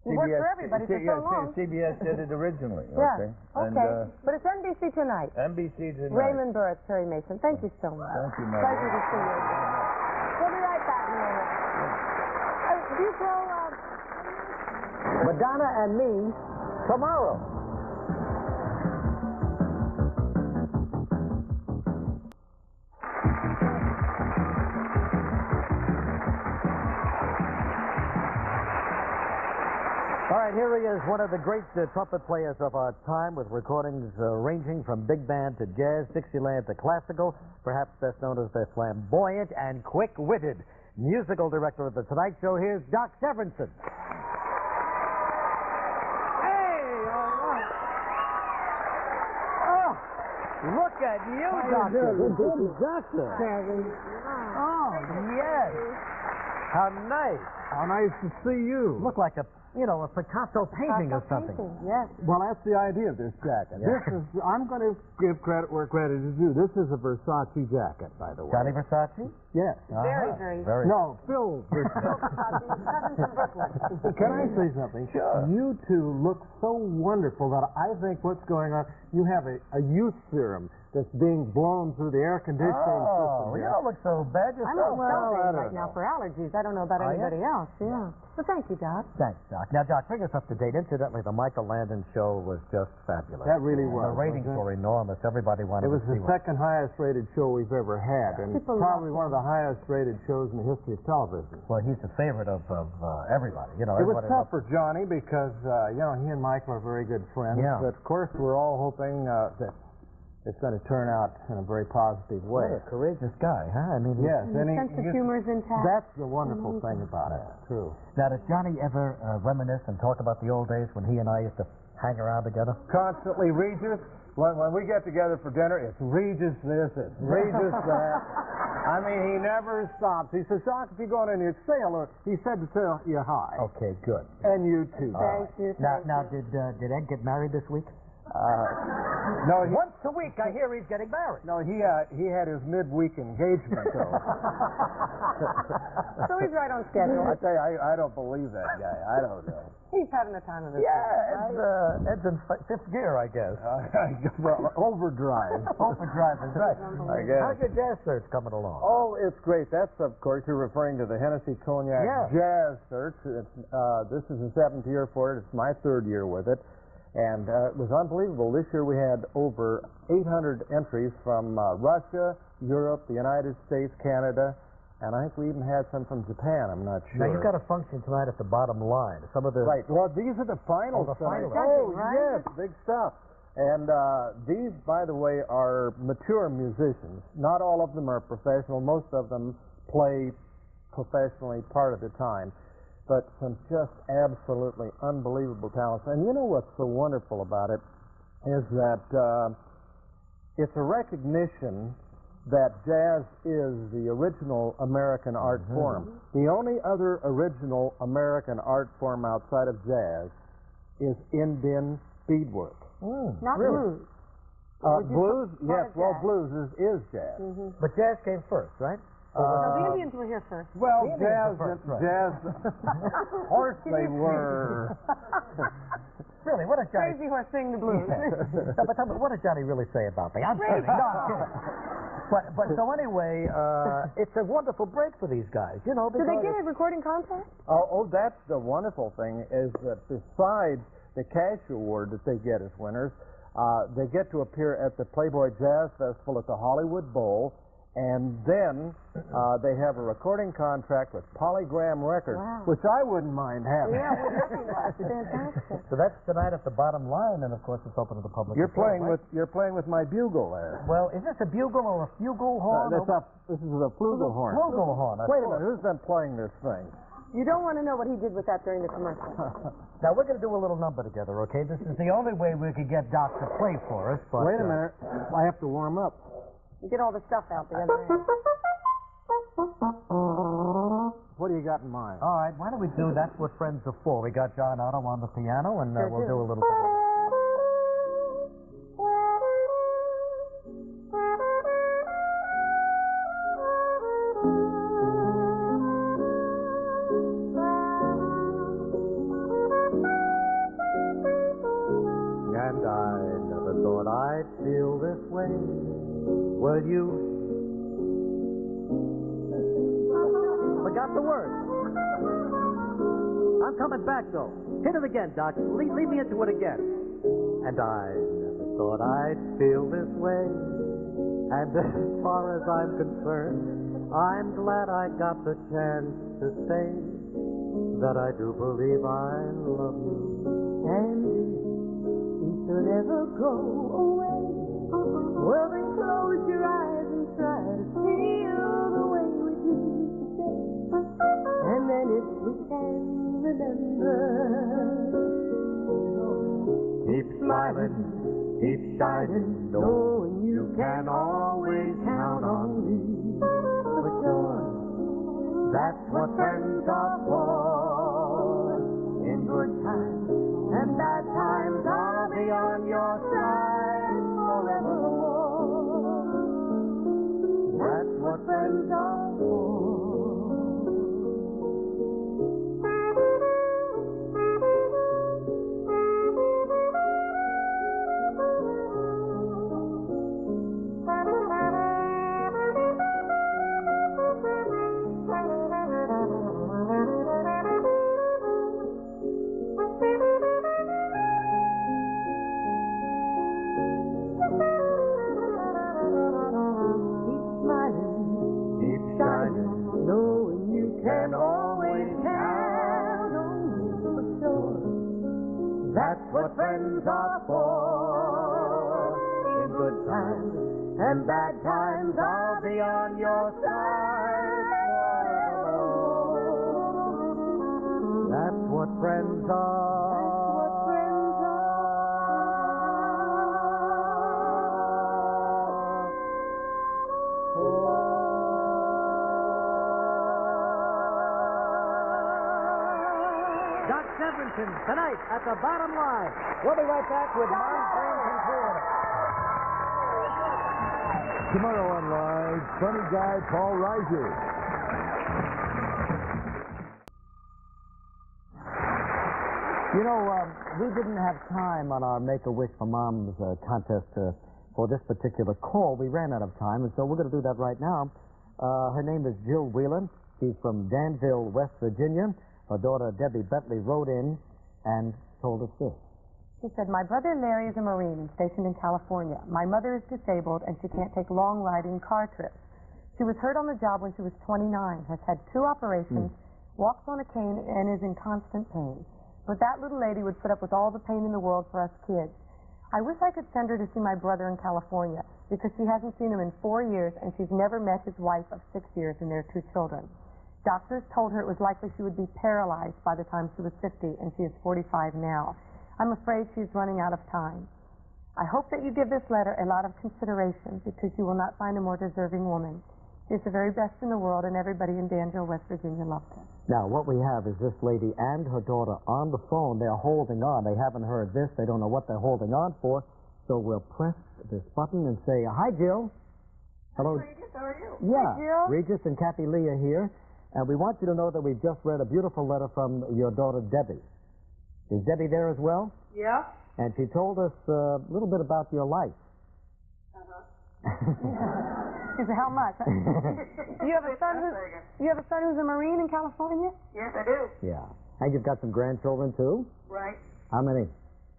You worked for everybody for so long. CBS did it originally. Yeah. Okay. Okay. And, but it's NBC tonight. NBC tonight. Raymond Burris, Perry Mason. Thank you so much. Thank you, Mother. Pleasure to see you again. We'll be right back in a minute. Do you throw Madonna and me tomorrow. All right, here he is, one of the great trumpet players of our time, with recordings ranging from big band to jazz, Dixieland to classical, perhaps best known as the flamboyant and quick-witted musical director of The Tonight Show. Here's Doc Severinsen. Hey, all right. Oh, look at you, Doctor. Good doctor. Oh, yes. How nice. How nice to see you. Look like a Picasso painting or something. Yes. Well, that's the idea of this jacket. Yeah. I'm going to give credit where credit is due. This is a Versace jacket, by the way. Johnny Versace? Yes. Very. No, Phil Versace. Can I say something? Sure. You two look so wonderful that I think what's going on, you have a youth serum that's being blown through the air conditioning system. You don't look so bad I'm yourself. on celebrating right now for allergies. I don't know about anybody else. Yeah. So thank you, Doc. Thanks, Doc. Now, Doc, bring us up to date. Incidentally, the Michael Landon show was just fabulous. That really was. The ratings were enormous. Everybody wanted to see it. It was the second highest rated show we've ever had, and People probably one of the highest rated shows in the history of television. Well, he's a favorite of everybody. It was tough for Johnny because, he and Michael are very good friends. Yeah. But, of course, we're all hoping that it's going to turn out in a very positive way. What a courageous guy, huh? I mean, yes. And the sense of humor is intact. That's the wonderful thing about it. True. Now, does Johnny ever reminisce and talk about the old days when he and I used to hang around together? Constantly, Regis. When we get together for dinner, it's Regis this, it's Regis that. I mean, he never stops. He says, Doc, if you go in and say hello, he said to tell you hi. Okay, good. And you too. Thank you. Now, did Ed get married this week? No, once a week I hear he's getting married. No, he had his midweek engagement though. So he's right on schedule. I tell you, I don't believe that guy. I don't know. He's having the time of his life. Yeah, Ed's in fifth gear, I guess. Well, overdrive. Overdrive is right. I guess. How's your jazz search coming along? Oh, it's great. That's, of course, you're referring to the Hennessy Cognac Jazz Search. This is the 7th year for it. It's my 3rd year with it. And it was unbelievable. This year we had over 800 entries from Russia, Europe, the United States, Canada, and I think we even had some from Japan. I'm not sure. Now, you've got a function tonight at the bottom line. Some of the... Right. Well, these are the finals. Oh, the finals. Yes, big stuff. And these, by the way, are mature musicians. Not all of them are professional. Most of them play professionally part of the time. But some just absolutely unbelievable talents. And you know what's so wonderful about it is that it's a recognition that jazz is the original American art form. The only other original American art form outside of jazz is Indian beadwork. Not blues. Blues, yes. Well, blues is jazz. But jazz came first, right? No, the Indians were here first. Well, jazz, horse they were. Really, what does Johnny... Crazy horse sing the blues. No, but tell me, what does Johnny really say about me? I'm kidding. No, I'm kidding. But so anyway, it's a wonderful break for these guys, you know. Do they get a recording contract? Oh, that's the wonderful thing is that besides the cash award that they get as winners, they get to appear at the Playboy Jazz Festival at the Hollywood Bowl. And then they have a recording contract with Polygram Records, which I wouldn't mind having. Yeah, wouldn't that be nice? Fantastic. So that's tonight at the Bottom Line, and of course it's open to the public. You're playing with my bugle there. Well, is this a bugle or a flugelhorn? This is a flugelhorn. Flugelhorn. Wait a minute, who's been playing this thing? You don't want to know what he did with that during the commercial. Now, we're going to do a little number together, okay? This is the only way we could get Doc to play for us, but... Wait a minute. I have to warm up. You get all the stuff out the other end. What do you got in mind? All right, why don't we do That's What Friends Are For? We got John Otto on the piano, and we'll do a little... And I never thought I'd feel this way. Well, you forgot the words. I'm coming back, though. Hit it again, Doc. Lead me into it again. And I never thought I'd feel this way. And as far as I'm concerned, I'm glad I got the chance to say that I do believe I love you. And should ever go away, well then close your eyes and try to feel the way we do today. And then if we can remember, keep smiling, keep shining, knowing you can always count on me. For sure, that's what friends are for. In good times and bad times, I'll be on your side forevermore. That's what friends are for. Knowing you can always count on me for sure. That's what friends are for. In good times and bad times, I'll be on your side forever. That's what friends are. Tonight at the Bottom Line. We'll be right back with Mom, Friends, and Theater. Tomorrow on Live, funny guy Paul Reiser. You know, we didn't have time on our Make-A-Wish for Moms contest for this particular call. We ran out of time, and so we're going to do that right now. Her name is Jill Whelan. She's from Danville, West Virginia. Her daughter, Debbie Bentley, wrote in and told us this. She said, my brother Larry is a Marine and stationed in California. My mother is disabled and she can't take long riding car trips. She was hurt on the job when she was 29, has had 2 operations, walks on a cane, and is in constant pain. But that little lady would put up with all the pain in the world for us kids. I wish I could send her to see my brother in California because she hasn't seen him in 4 years and she's never met his wife of 6 years and their 2 children. Doctors told her it was likely she would be paralyzed by the time she was 50, and she is 45 now. I'm afraid she's running out of time. I hope that you give this letter a lot of consideration because you will not find a more deserving woman. She's the very best in the world, and everybody in Danville, West Virginia loved her. Now, what we have is this lady and her daughter on the phone. They're holding on. They haven't heard this. They don't know what they're holding on for. So we'll press this button and say, hi, Jill. Hello. Hi, Regis. How are you? Yeah. Hi, Jill. Regis and Kathie Lee are here. And we want you to know that we've just read a beautiful letter from your daughter, Debbie. Is Debbie there as well? Yeah. And she told us a little bit about your life. She said, how much? You have a son who's a Marine in California? Yes, I do. Yeah. And you've got some grandchildren, too? Right. How many?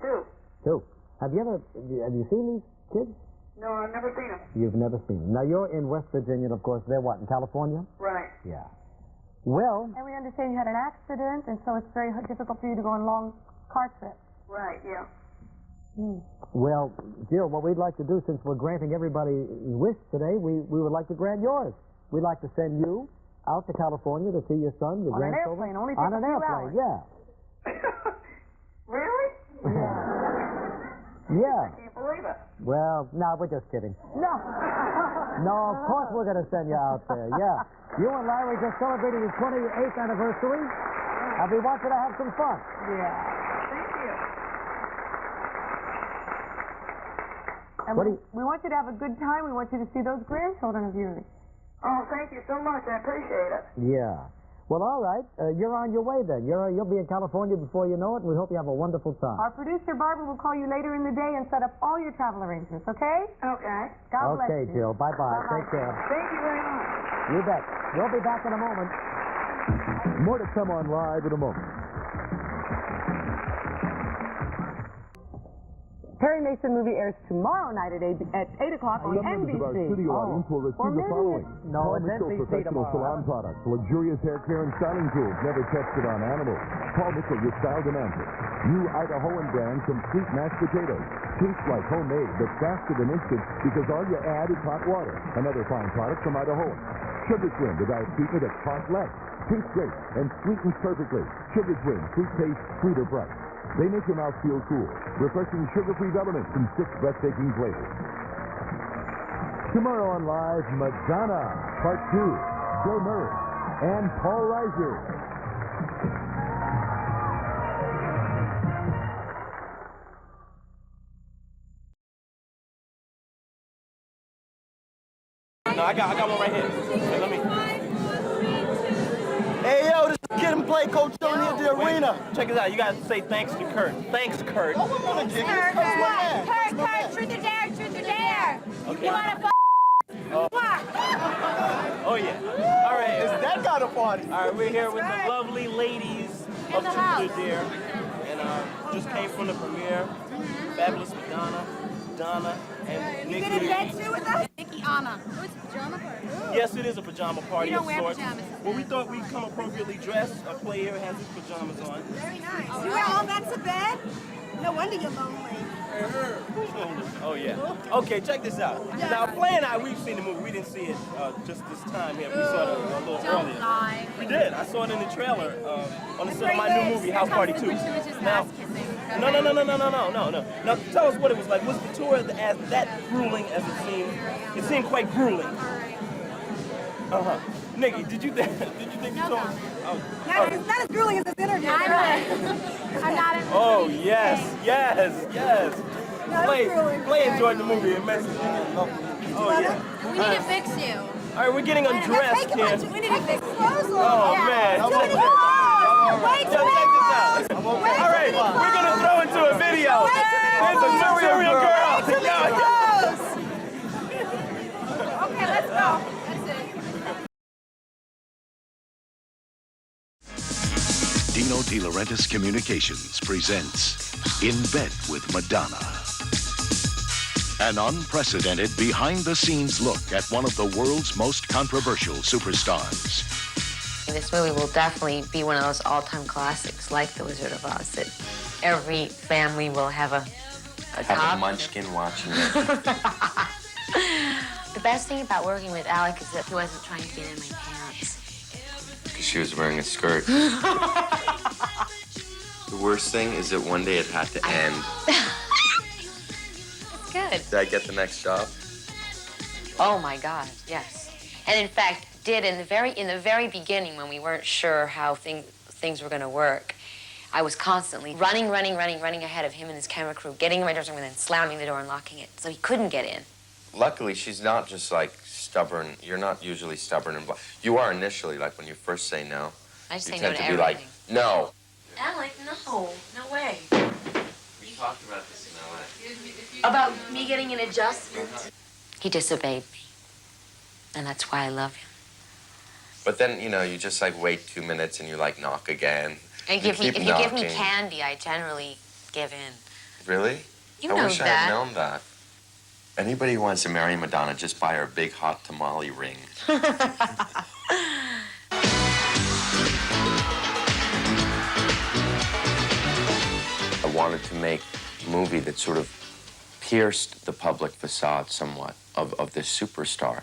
2. 2. Have you seen these kids? No, I've never seen them. You've never seen them. Now, you're in West Virginia, and of course, they're what, in California? Right. Yeah. Well... And we understand you had an accident, and so it's very difficult for you to go on long car trips. Right, yeah. Well, Jill, what we'd like to do, since we're granting everybody's wish today, we would like to grant yours. We'd like to send you out to California to see your son, your grandchildren. On an airplane, only on takes an a few airplane, hours. yeah. Really? Yeah. I can't believe it. Well, no, we're just kidding. No. No, of course we're going to send you out there, yeah. You and Larry just celebrated your 28th anniversary, and we want you to have some fun. Yeah. Thank you. And we want you to have a good time. We want you to see those grandchildren of yours. Oh, thank you so much. I appreciate it. Yeah. Well, all right. You're on your way then. You'll be in California before you know it, and we hope you have a wonderful time. Our producer, Barbara, will call you later in the day and set up all your travel arrangements, okay? Okay. God bless Okay, you. Jill. Bye-bye. Take care. Thank you very much. You bet. We'll be back in a moment. More to come on Live in a moment. Perry Mason movie airs tomorrow night at 8 o'clock on Some members of our NBC. studio audience will receive the following. No, Paul it's Mitchell NBC Professional tomorrow. Salon Products, luxurious hair care and styling tools never tested on animals. Paul Mitchell, your style demands it. New Idahoan brand complete mashed potatoes. Tastes like homemade, but faster than instant because all you add is hot water. Another fine product from Idahoan. Sugar Swim, the diet sweetener that costs less. Tastes great and sweetens perfectly. Sugar Swim, sweet taste, sweeter price. They make your mouth feel cool. Refreshing sugar-free elements in 6 breathtaking flavors. Tomorrow on Live, Madonna, Part 2, Bill Murray, and Paul Reiser. No, I got one right here. Hey, let me. Hey, yo, this is Kid and Play Coach Tony at the arena. Check this out. You gotta say thanks to Kurt. Thanks, Kurt. Kurt, truth or dare, truth or dare. Okay. You want to Oh, yeah. All right. It's that kind of party. All right, we're here with the lovely ladies of the Truth house. or Dare. And just came from the premiere. Fabulous Madonna, Donna, and You Nikki. gonna dance too with us? Nikki Anna. Oh, it's a pajama party. Yes, it is a pajama party You don't of wear sorts. pajamas. Well, we thought we'd come appropriately dressed. A player has his pajamas on. Very nice. You wear all that to bed? No wonder you're lonely. Oh, yeah. Okay, check this out. Now, Play and I, we've seen the movie. We didn't see it just this time here. We saw it a little Don't earlier. lie. We did. I saw it in the trailer on the set of my new movie, House Party 2. Now, no. Now, tell us what it was like. Was the tour as that grueling as it seemed? It seemed quite grueling. Uh-huh. Nikki, did you think the tour was... It's not as grueling as this interview. I'm not in Oh, yes. Play enjoyed the movie immensely. Oh, yeah. We need to fix you. All right, we're getting undressed here. We need to fix clothes. Oh, man. Too many clothes. Way too many clothes. All right, we're going to throw into a video. There's a serial girl. Way too many clothes. Okay, let's go. That's it. Dino De Laurentiis Communications presents In Bed with Madonna. An unprecedented behind-the-scenes look at one of the world's most controversial superstars. This movie will definitely be one of those all-time classics, like The Wizard of Oz, that every family will have a munchkin watching it. The best thing about working with Alec is that he wasn't trying to get in my pants. Because she was wearing a skirt. The worst thing is that one day it had to end. It's good. Did I get the next job? Oh my God, yes. And in fact, did in the very beginning when we weren't sure how things were going to work, I was constantly running ahead of him and his camera crew, getting him ready and then slamming the door and locking it, so he couldn't get in. Luckily, she's not just like stubborn. You're not usually stubborn and you are initially, like when you first say no. I just you say no tend to to be like, everything. no. Alec, no way. We talked about this in LA. About me getting an adjustment. He disobeyed me, and that's why I love him. But then, you just like wait 2 minutes and you like knock again. And You if you keep give me knocking. candy, I generally give in. Really? You I know wish I that. had known that. Anybody who wants to marry Madonna, just buy her a big hot tamale ring. I wanted to make a movie that sort of pierced the public facade somewhat of this superstar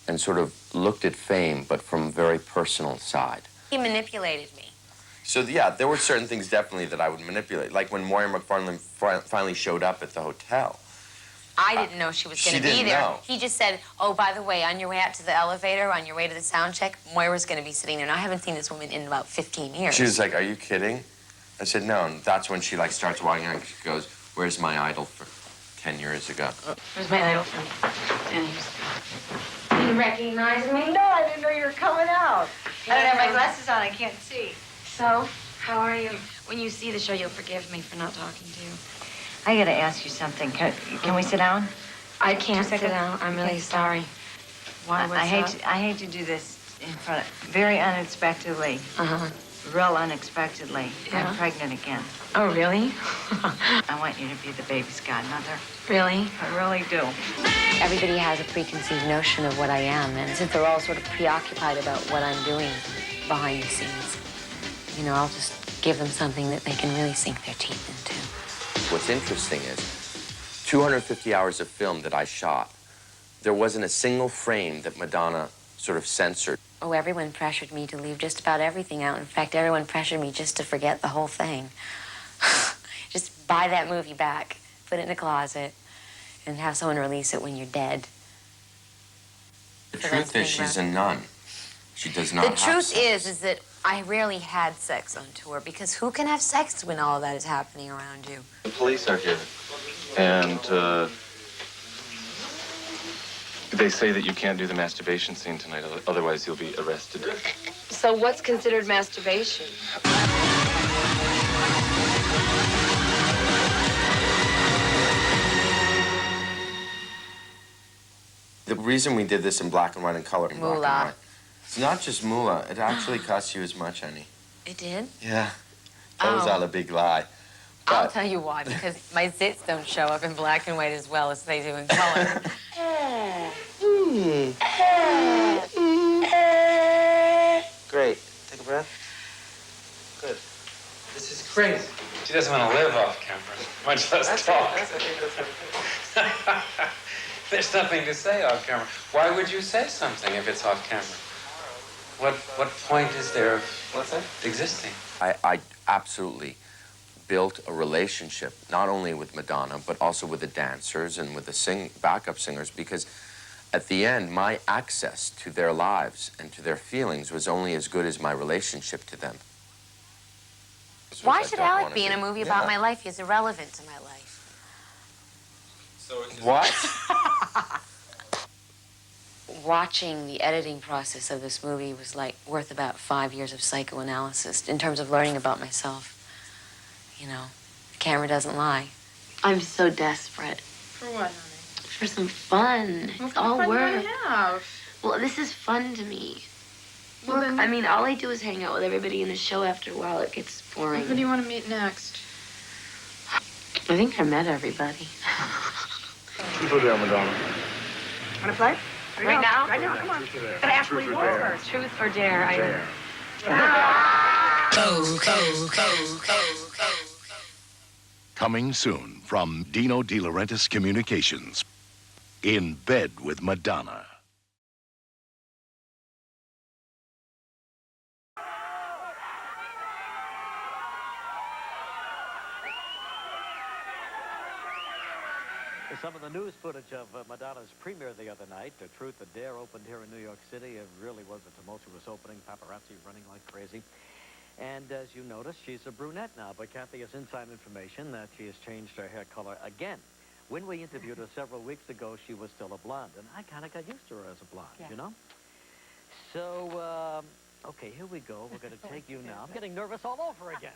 and sort of looked at fame, but from a very personal side. He manipulated me. So, yeah, there were certain things definitely that I would manipulate. Like when Moira McFarlane finally showed up at the hotel. I didn't know she was going to be there. Know. He just said, oh, by the way, on your way out to the elevator, on your way to the sound check, Moira's going to be sitting there. And I haven't seen this woman in about 15 years. She was like, are you kidding? I said, no. And that's when she, like, starts walking out and she goes, where's my idol for 10 years ago? Where's my idol from 10 years ago? You recognize me? No, I didn't know you were coming out. I don't have my glasses on. I can't see. So, how are you? When you see the show, you'll forgive me for not talking to you. I got to ask you something. Can we sit down? I can't sit down. I'm really sorry. Why? I hate to do this in front of, very unexpectedly. Real unexpectedly. Yeah. I'm pregnant again. Oh, really? I want you to be the baby's godmother. Really? I really do. Everybody has a preconceived notion of what I am, and since they're all sort of preoccupied about what I'm doing behind the scenes, you know, I'll just give them something that they can really sink their teeth into. What's interesting is 250 hours of film that I shot, there wasn't a single frame that Madonna sort of censored. Oh, everyone pressured me to leave just about everything out. In fact, everyone pressured me just to forget the whole thing. Just buy that movie back, put it in a closet, and have someone release it when you're dead. The truth is she's a nun. She does not have The truth sex. is that I rarely had sex on tour, because who can have sex when all of that is happening around you? The police are here, and they say that you can't do the masturbation scene tonight, otherwise you'll be arrested. So what's considered masturbation? The reason we did this in black and white and color in black and Moolah. white. It's not just moolah. It actually costs you as much, honey. It did? Yeah. That was all a big lie. I'll tell you why, because my zits don't show up in black and white as well as they do in color. Great. Take a breath. Good. This is crazy. She doesn't want to live off camera, much less talk. There's nothing to say off camera. Why would you say something if it's off camera? What point is there of existing? I absolutely built a relationship, not only with Madonna, but also with the dancers and with the backup singers, because at the end, my access to their lives and to their feelings was only as good as my relationship to them. Why should Alec be in a movie about my life? He's irrelevant to my life. What? Watching the editing process of this movie was like worth about 5 years of psychoanalysis in terms of learning about myself. You know, the camera doesn't lie. I'm so desperate. For what, honey? For some fun. It's all What work. fun do you have? Well, this is fun to me. Well, Look, then- I mean, all I do is hang out with everybody in the show. After a while, it gets boring. Who do you want to meet next? I think I met everybody. Truth or dare, Madonna? Want to play? Right now? Right now, come on. Gotta ask what you want first. Truth or dare? Coming soon from Dino De Laurentiis Communications. In Bed with Madonna. Some of the news footage of Madonna's premiere the other night, Truth or Dare, opened here in New York City. It really was a tumultuous opening, paparazzi running like crazy. And as you notice, she's a brunette now, but Kathie has inside information that she has changed her hair color again. When we interviewed her several weeks ago, she was still a blonde, and I kind of got used to her as a blonde, you know? So, okay, here we go. We're going to take you now. I'm getting nervous all over again.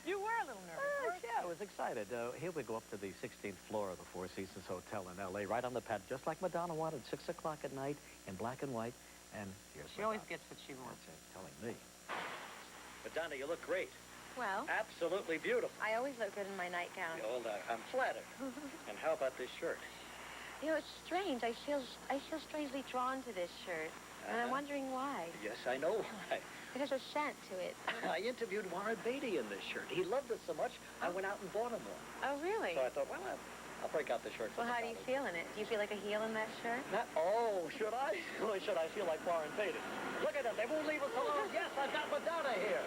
You were a little nervous. Yeah, I was excited. Here we go up to the 16th floor of the Four Seasons Hotel in L.A., right on the pad, just like Madonna wanted, 6 o'clock at night in black and white. And here's She always gets what she wants. telling me. Madonna, you look great. Well, Absolutely beautiful. I always look good in my nightgown. I'm flattered. And how about this shirt? You know, it's strange. I feel strangely drawn to this shirt, and I'm wondering why. Yes, I know why. It has a scent to it. I interviewed Warren Beatty in this shirt. He loved it so much, I went out and bought him one. Oh, really? So I thought, well, I'll break out the shirt. Well, how do you feel in it? Do you feel like a heel in that shirt? Should I? Boy, should I feel like Warren Beatty. Look at them. They won't leave us alone. Yes, I've got Madonna here.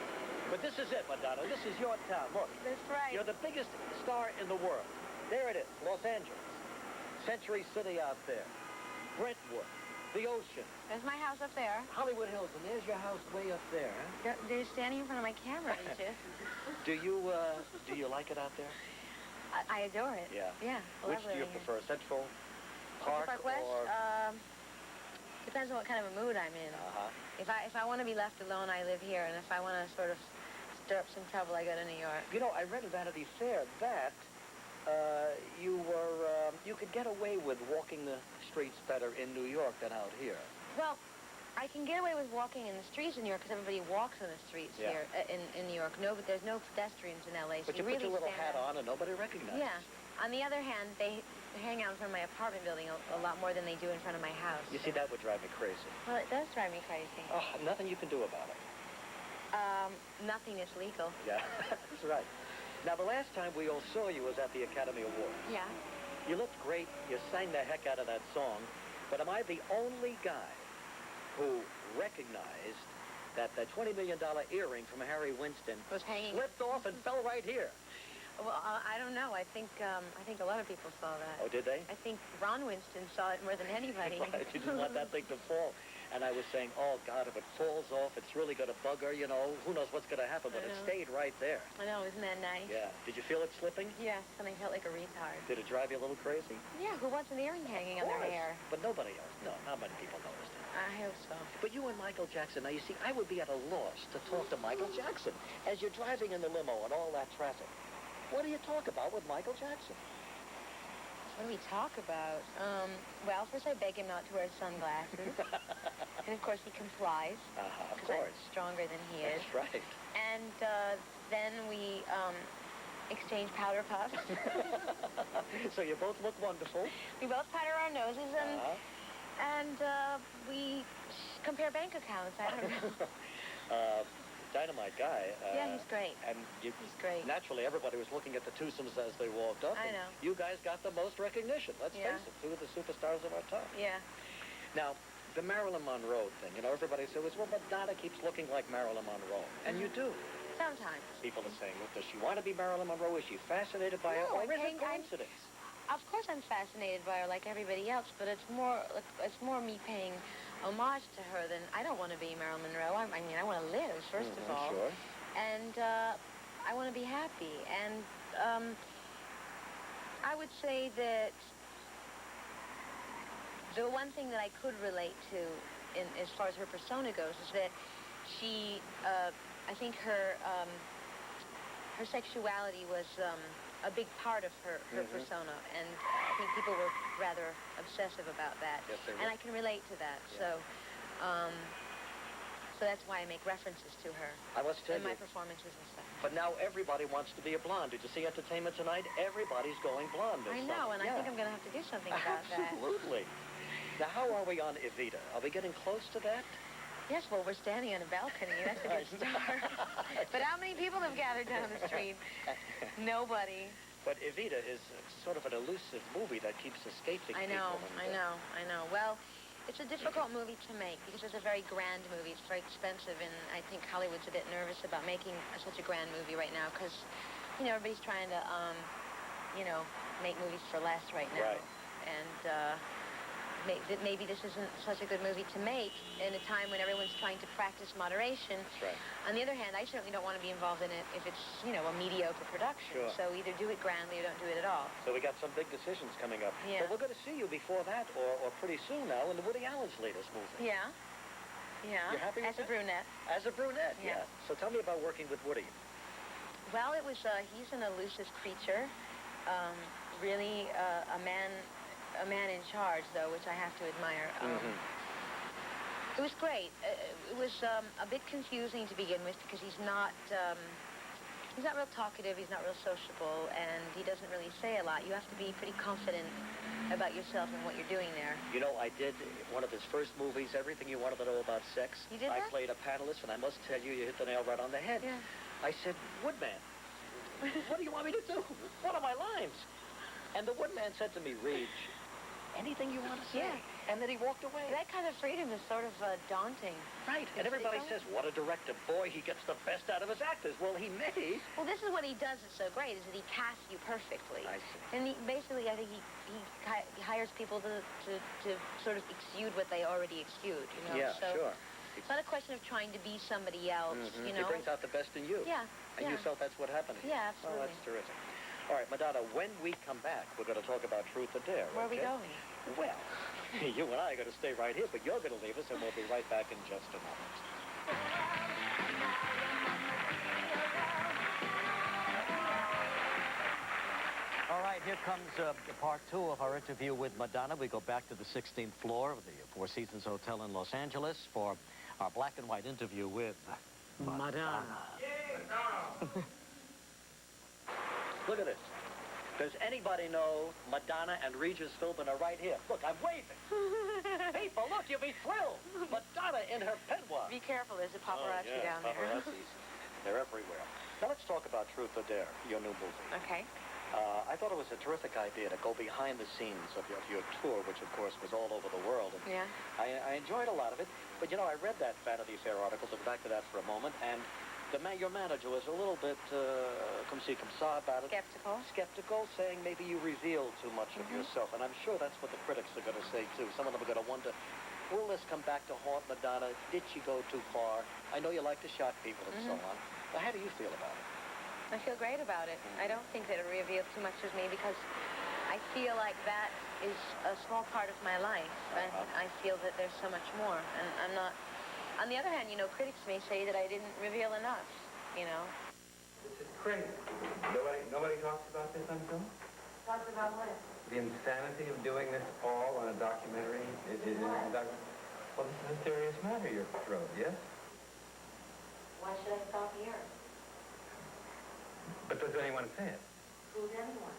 But this is it, Madonna. This is your town. Look. That's right. You're the biggest star in the world. There it is, Los Angeles. Century City out there. Brentwood. The ocean. There's my house up there. Hollywood Hills, and there's your house way up there, huh? You're standing in front of my camera, Regis. Do you like it out there? I adore it. Yeah. Yeah. Which do you prefer, Central Park West, or? Depends on what kind of a mood I'm in. If I want to be left alone, I live here, and if I want to sort of stir up some trouble, I go to New York. You know, I read in Vanity Fair that you could get away with walking the streets better in New York than out here. Well, I can get away with walking in the streets in New York because everybody walks on the streets here in New York. No, but there's no pedestrians in L.A. So But you really put your little hat on and nobody recognizes. Yeah. On the other hand, they hang out in front of my apartment building a lot more than they do in front of my house. You see, that would drive me crazy. Well, it does drive me crazy. Oh, nothing you can do about it. Nothing is legal. Yeah, that's right. Now, the last time we all saw you was at the Academy Awards. Yeah. You looked great. You sang the heck out of that song. But am I the only guy who recognized that the $20 million earring from Harry Winston was hanging, slipped off and fell right here? Well, I don't know. I think a lot of people saw that. Oh, did they? I think Ron Winston saw it more than anybody. Right. You didn't want that thing to fall. And I was saying, oh, God, if it falls off, it's really going to bug her, you know. Who knows what's going to happen, but it stayed right there. I know, isn't that nice? Yeah. Did you feel it slipping? Yes, and I felt like a retard. Did it drive you a little crazy? Yeah, who wants an earring hanging on their hair? But nobody else. No, not many people noticed it. I hope so. But you and Michael Jackson, now you see, I would be at a loss to talk to Michael Jackson. As you're driving in the limo and all that traffic, what do you talk about with Michael Jackson? What do we talk about? Well, first I beg him not to wear sunglasses. And, of course, he complies. Of Because course. I'm stronger than he is. That's right. And then we exchange powder puffs. So you both look wonderful. We both powder our noses, and we compare bank accounts. I don't know. Dynamite guy. Yeah, he's great. And he's great. Naturally, everybody was looking at the twosomes as they walked up. I know. You guys got the most recognition. Let's face it, two of the superstars of our time. Yeah. Now, the Marilyn Monroe thing, you know, everybody says, well, Madonna keeps looking like Marilyn Monroe. And you do. Sometimes. People are saying, well, does she want to be Marilyn Monroe? Is she fascinated by her? Or is it coincidence? Of course I'm fascinated by her like everybody else, but it's more me paying homage to her than I don't want to be Marilyn Monroe. I mean, I want to live, first of all. Sure. And I want to be happy. And I would say that the one thing that I could relate to as far as her persona goes is that she, I think her sexuality was a big part of her persona, and I think people were rather obsessive about that. Yes, they were. And I can relate to that. Yeah. So that's why I make references to her I must tell in you. my performances and stuff. But now everybody wants to be a blonde. Did you see Entertainment Tonight? Everybody's going blonde this I know, summer. and I think I'm going to have to do something about that. Absolutely. Now, how are we on Evita? Are we getting close to that? Yes, well, we're standing on a balcony. That's a good start. But how many people have gathered down the street? Nobody. But Evita is sort of an elusive movie that keeps escaping I know. Well, it's a difficult movie to make because it's a very grand movie. It's very expensive, and I think Hollywood's a bit nervous about making such a grand movie right now because, you know, everybody's trying to, make movies for less right now. Right. And maybe this isn't such a good movie to make in a time when everyone's trying to practice moderation. That's right. On the other hand, I certainly don't want to be involved in it if it's, a mediocre production. Sure. So either do it grandly or don't do it at all. So we got some big decisions coming up. Yeah. But we're going to see you before that, or pretty soon now, in the Woody Allen's latest movie. Yeah. Yeah. You're happy with As a brunette. As a brunette, Yeah. So tell me about working with Woody. Well, it was, he's an elusive creature. Really a man in charge, though, which I have to admire. It was great. It was a bit confusing to begin with because he's not real talkative, he's not real sociable, and he doesn't really say a lot. You have to be pretty confident about yourself and what you're doing there. You know, I did one of his first movies, Everything You Wanted to Know About Sex. You did I that? played a panelist, and I must tell you, you hit the nail right on the head. Yeah. I said, Woodman, what do you want me to do? What are my lines? And the Woodman said to me, Reg, anything you want to say. Yeah. And then he walked away. That kind of freedom is sort of daunting. Right. And everybody says, what a director. Boy, he gets the best out of his actors. Well, he may. Well, this is what he does that's so great, is that he casts you perfectly. I see. And basically, I think he hires people to sort of exude what they already exude, you know? Yeah, so sure. It's not a question of trying to be somebody else, you know? He brings out the best in you. Yeah. And you felt that's what happened here. Yeah, absolutely. Oh, that's terrific. All right, Madonna, when we come back, we're going to talk about Truth or Dare. Where are we going? Well, you and I are going to stay right here, but you're going to leave us, and we'll be right back in just a moment. All right, here comes part 2 of our interview with Madonna. We go back to the 16th floor of the Four Seasons Hotel in Los Angeles for our black and white interview with Madonna. Look at this. Does anybody know Madonna and Regis Philbin are right here? Look, I'm waving. People, look, you'll be thrilled. Madonna in her peignoir. Be careful, there's a paparazzi down there. Paparazzis. They're everywhere. Now let's talk about Truth or Dare, your new movie. Okay. I thought it was a terrific idea to go behind the scenes of your tour, which of course was all over the world. And yeah. I enjoyed a lot of it, but you know, I read that Vanity Fair article, so go back to that for a moment, and your manager was a little bit, comme ci, comme ça about it. Skeptical, saying maybe you revealed too much of yourself, and I'm sure that's what the critics are going to say too. Some of them are going to wonder, will this come back to haunt Madonna? Did she go too far? I know you like to shock people and so on, but how do you feel about it? I feel great about it. I don't think that it revealed too much of me because I feel like that is a small part of my life, and I feel that there's so much more, and I'm not... On the other hand, you know, critics may say that I didn't reveal enough, you know. This is crazy. Nobody talks about this on film? Talks about what? The insanity of doing this all on a documentary. Well, this is a serious matter you're thrown, yes? Why should I stop here? But does anyone say it? Who's anyone?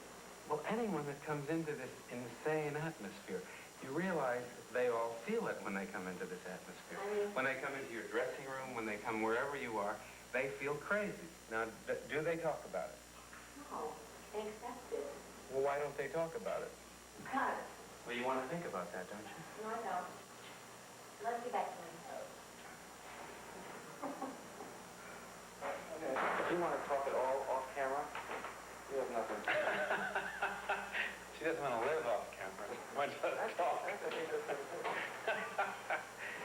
Well, anyone that comes into this insane atmosphere. You realize they all feel it when they come into this atmosphere. When they come into your dressing room, when they come wherever you are, they feel crazy. Now, do they talk about it? No, they accept it. Well, why don't they talk about it? Because. Well, you want to think about that, don't you? No, I don't. Let's get back to my If you want to talk at all off camera, you have nothing. She doesn't want to live off camera. Much less talk.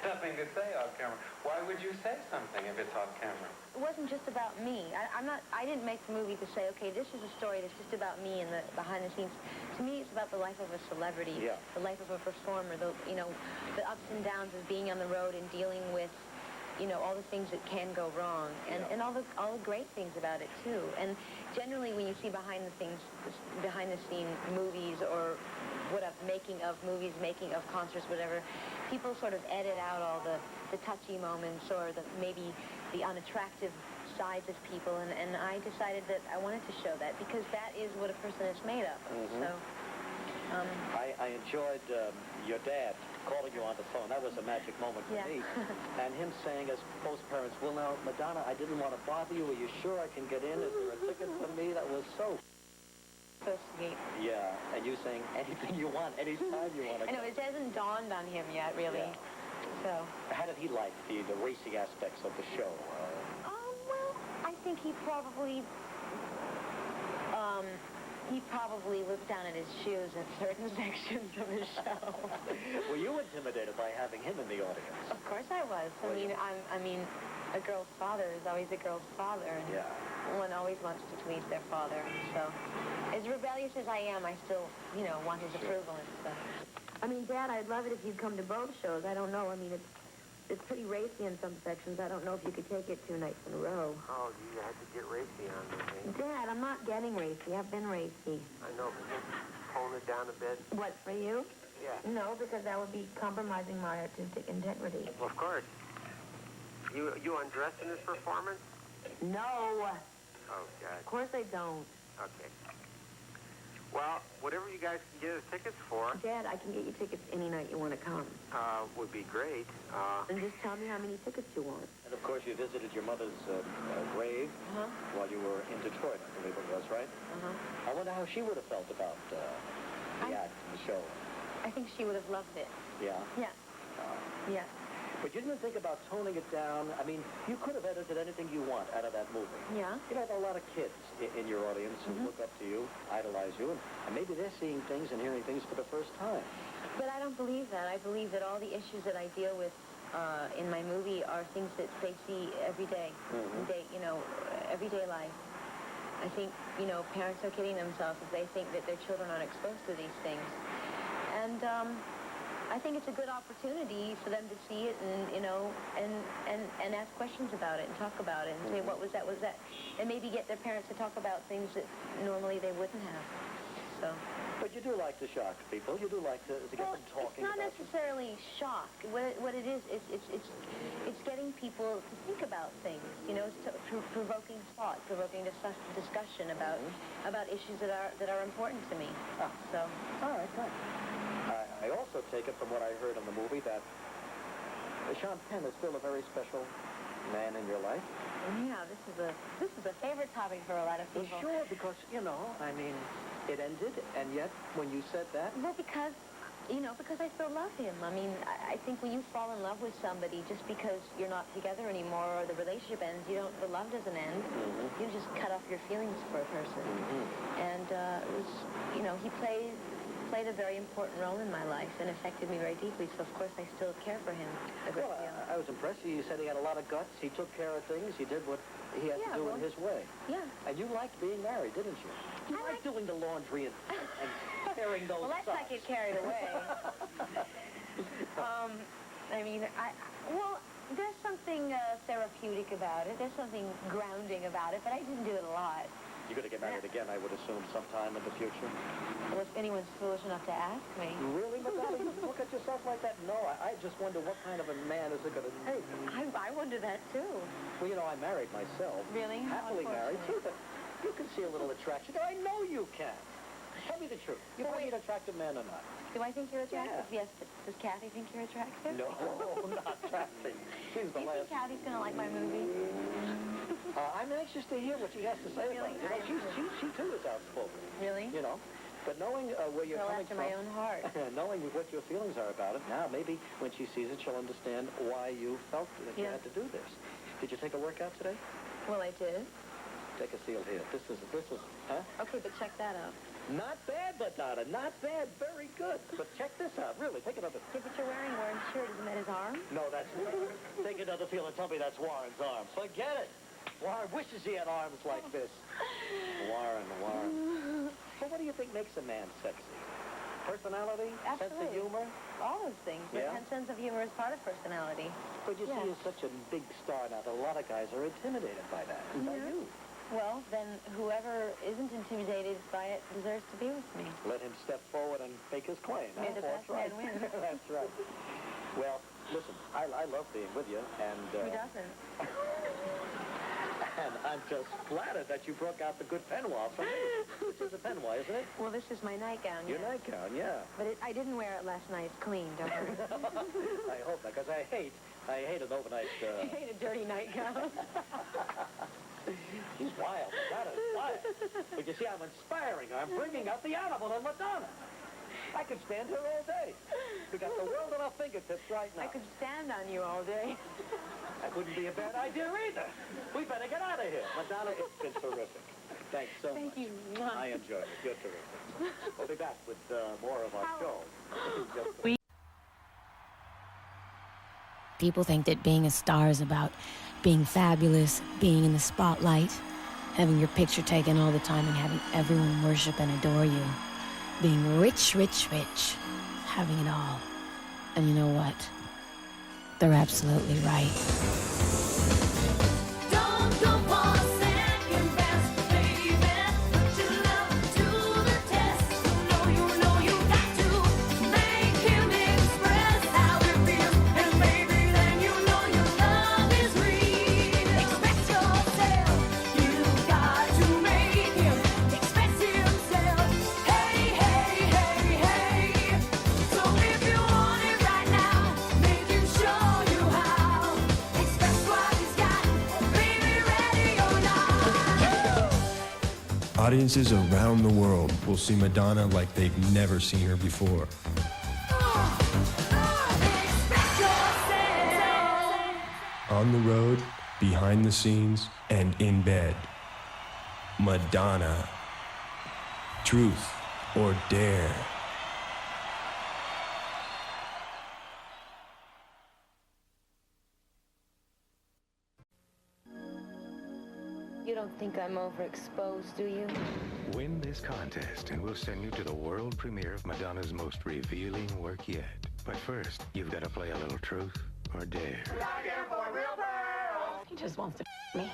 Nothing to say off camera. Why would you say something if it's off camera? It wasn't just about me. I didn't make the movie to say, okay, this is a story that's just about me and the behind the scenes. To me, it's about the life of a celebrity, the life of a performer, the ups and downs of being on the road and dealing with, you know, all the things that can go wrong, and all the great things about it too. And generally, when you see behind the scene movies or making of movies, making of concerts, whatever, people sort of edit out all the touchy moments or maybe the unattractive sides of people, and I decided that I wanted to show that because that is what a person is made of. So. I enjoyed your dad calling you on the phone. That was a magic moment for me. And him saying, as most parents will now, Madonna, I didn't want to bother you. Are you sure I can get in? Is there a ticket for me? That was so sweet. Yeah, and you saying anything you want, anytime you want to. I know, it hasn't dawned on him yet, really. Yeah. So. How did he like the racing aspects of the show? Well, I think he probably looked down at his shoes in certain sections of his show. Were you intimidated by having him in the audience? Of course I was. I mean, a girl's father is always a girl's father, and one always wants to please their father. So, as rebellious as I am, I still, want his approval and stuff. I mean, Dad, I'd love it if you'd come to both shows. I don't know. I mean, it's pretty racy in some sections. I don't know if you could take it 2 nights in a row. Oh, you had to get racy on me. Dad, I'm not getting racy. I've been racy. I know, but just tone it down a bit. What, for you? Yeah. No, because that would be compromising my artistic integrity. Well, of course. You undressed in this performance? No. Oh, God. Of course I don't. Okay. Well, whatever you guys can get us tickets for Dad, I can get you tickets any night you want to come. would be great. And just tell me how many tickets you want. And of course, you visited your mother's grave while you were in Detroit, I believe it was, right? I wonder how she would have felt about the act and the show. I think she would have loved it. Yeah? Yeah. Yeah. But you didn't think about toning it down. I mean, you could have edited anything you want out of that movie. Yeah. You know, there are a lot of kids in your audience who look up to you, idolize you, and maybe they're seeing things and hearing things for the first time. But I don't believe that. I believe that all the issues that I deal with in my movie are things that they see every day, everyday life. I think, parents are kidding themselves if they think that their children aren't exposed to these things. And I think it's a good opportunity for them to see it and ask questions about it and talk about it and say, what was that, and maybe get their parents to talk about things that normally they wouldn't have. So. But you do like to shock people. You do like to get them talking. It's not necessarily shock. What it is, it's getting people to think about things. It's provoking thought, provoking discussion about issues that are important to me. So. All right, good. I also take it from what I heard in the movie that Sean Penn is still a very special man in your life. Yeah, this is a favorite topic for a lot of people. Well, sure, because I mean, it ended, and yet when you said that, well, because I still love him. I mean, I think when you fall in love with somebody, just because you're not together anymore or the relationship ends, the love doesn't end. You just cut off your feelings for a person. And it was, he played a very important role in my life and affected me very deeply, so of course I still care for him a great deal. I was impressed. You said he had a lot of guts. He took care of things. He did what he had to do in his way. Yeah. And you liked being married, didn't you? You liked doing the laundry and tearing those Well, let's not get carried away. There's something therapeutic about it. There's something grounding about it, but I didn't do it a lot. You're going to get married again, I would assume, sometime in the future? Well, if anyone's foolish enough to ask me. Really, Madonna? You look at yourself like that? No, I just wonder what kind of a man is it going to take? I wonder that, too. Well, I married myself. Really? Happily married, too, but you can see a little attraction. I know you can. Tell me the truth. You find me an attractive man or not? Do I think you're attractive? Yes, but does Kathy think you're attractive? No, not Kathy. She's the last. Do you think Kathy's going to like my movie? I'm anxious to hear what she has to say about it. She too is outspoken. Really? But knowing where you're coming from, my own heart. knowing what your feelings are about it, now maybe when she sees it, she'll understand why you felt that you had to do this. Did you take a workout today? Well, I did. Take a seal here. This is, huh? Okay, but check that out. Not bad, Madonna. Not bad. Very good. But check this out. Really, take another. Yeah, but you're wearing Warren's shirt. Isn't that his arm? No, that's. Take another feel and tell me that's Warren's arm. Forget it. Warren wishes he had arms like this. Warren. But what do you think makes a man sexy? Personality? Absolutely. Sense of humor? All those things. Yeah? And sense of humor is part of personality. But you see, you're such a big star now that a lot of guys are intimidated by that. By you. Well, then whoever isn't intimidated by it deserves to be with me. Let him step forward and make his claim. May the best man win. That's right. Well, listen, I love being with you, and... Who doesn't? And I'm just flattered that you broke out the good peignoir for me. This is a peignoir, isn't it? Well, this is my nightgown, Your nightgown, yeah. But I didn't wear it last night. It's clean, don't worry. I hope not, because I hate an overnight... I hate a dirty nightgown. She's wild. That is wild. But you see, I'm inspiring her. I'm bringing out the animal in Madonna. I could stand here all day. We got the world at our fingertips right now. I could stand on you all day. That wouldn't be a bad idea either. We better get out of here. Madonna, it's been terrific. Thanks so much. Thank you. I enjoyed it. You're terrific. We'll be back with more of our show. People think that being a star is about being fabulous, being in the spotlight, having your picture taken all the time and having everyone worship and adore you. Being rich, having it all. And you know what? They're absolutely right. Don't go for second best, baby. Put your love to the test. You know you got to make him express how he feels. And baby, then you know your love is real. Express yourself. You got to make him express himself. Hey. Audiences around the world will see Madonna like they've never seen her before. On the road, behind the scenes, and in bed. Madonna. Truth or Dare. You don't think I'm overexposed, do you? Win this contest and we'll send you to the world premiere of Madonna's most revealing work yet. But first, you've got to play a little Truth or Dare. He just wants to me.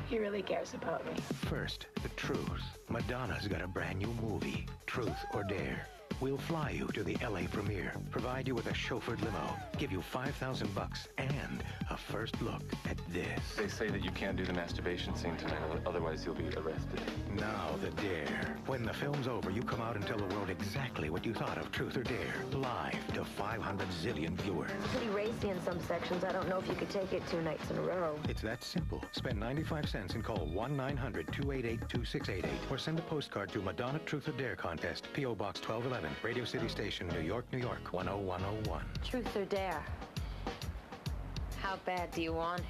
He really cares about me. First, the truth. Madonna's got a brand new movie, Truth or Dare. We'll fly you to the LA premiere, provide you with a chauffeured limo, give you $5,000 and a first look at this. They say that you can't do the masturbation scene tonight, otherwise you'll be arrested. Now the Dare. When the film's over, you come out and tell the world exactly what you thought of Truth or Dare, live to 500 zillion viewers. Pretty racy in some sections. I don't know if you could take it 2 nights in a row. It's that simple. Spend 95 cents and call 1-900-288-2688 or send a postcard to Madonna Truth or Dare Contest, P.O. Box 1211, Radio City Station, New York, New York, 10101. Truth or dare? How bad do you want it?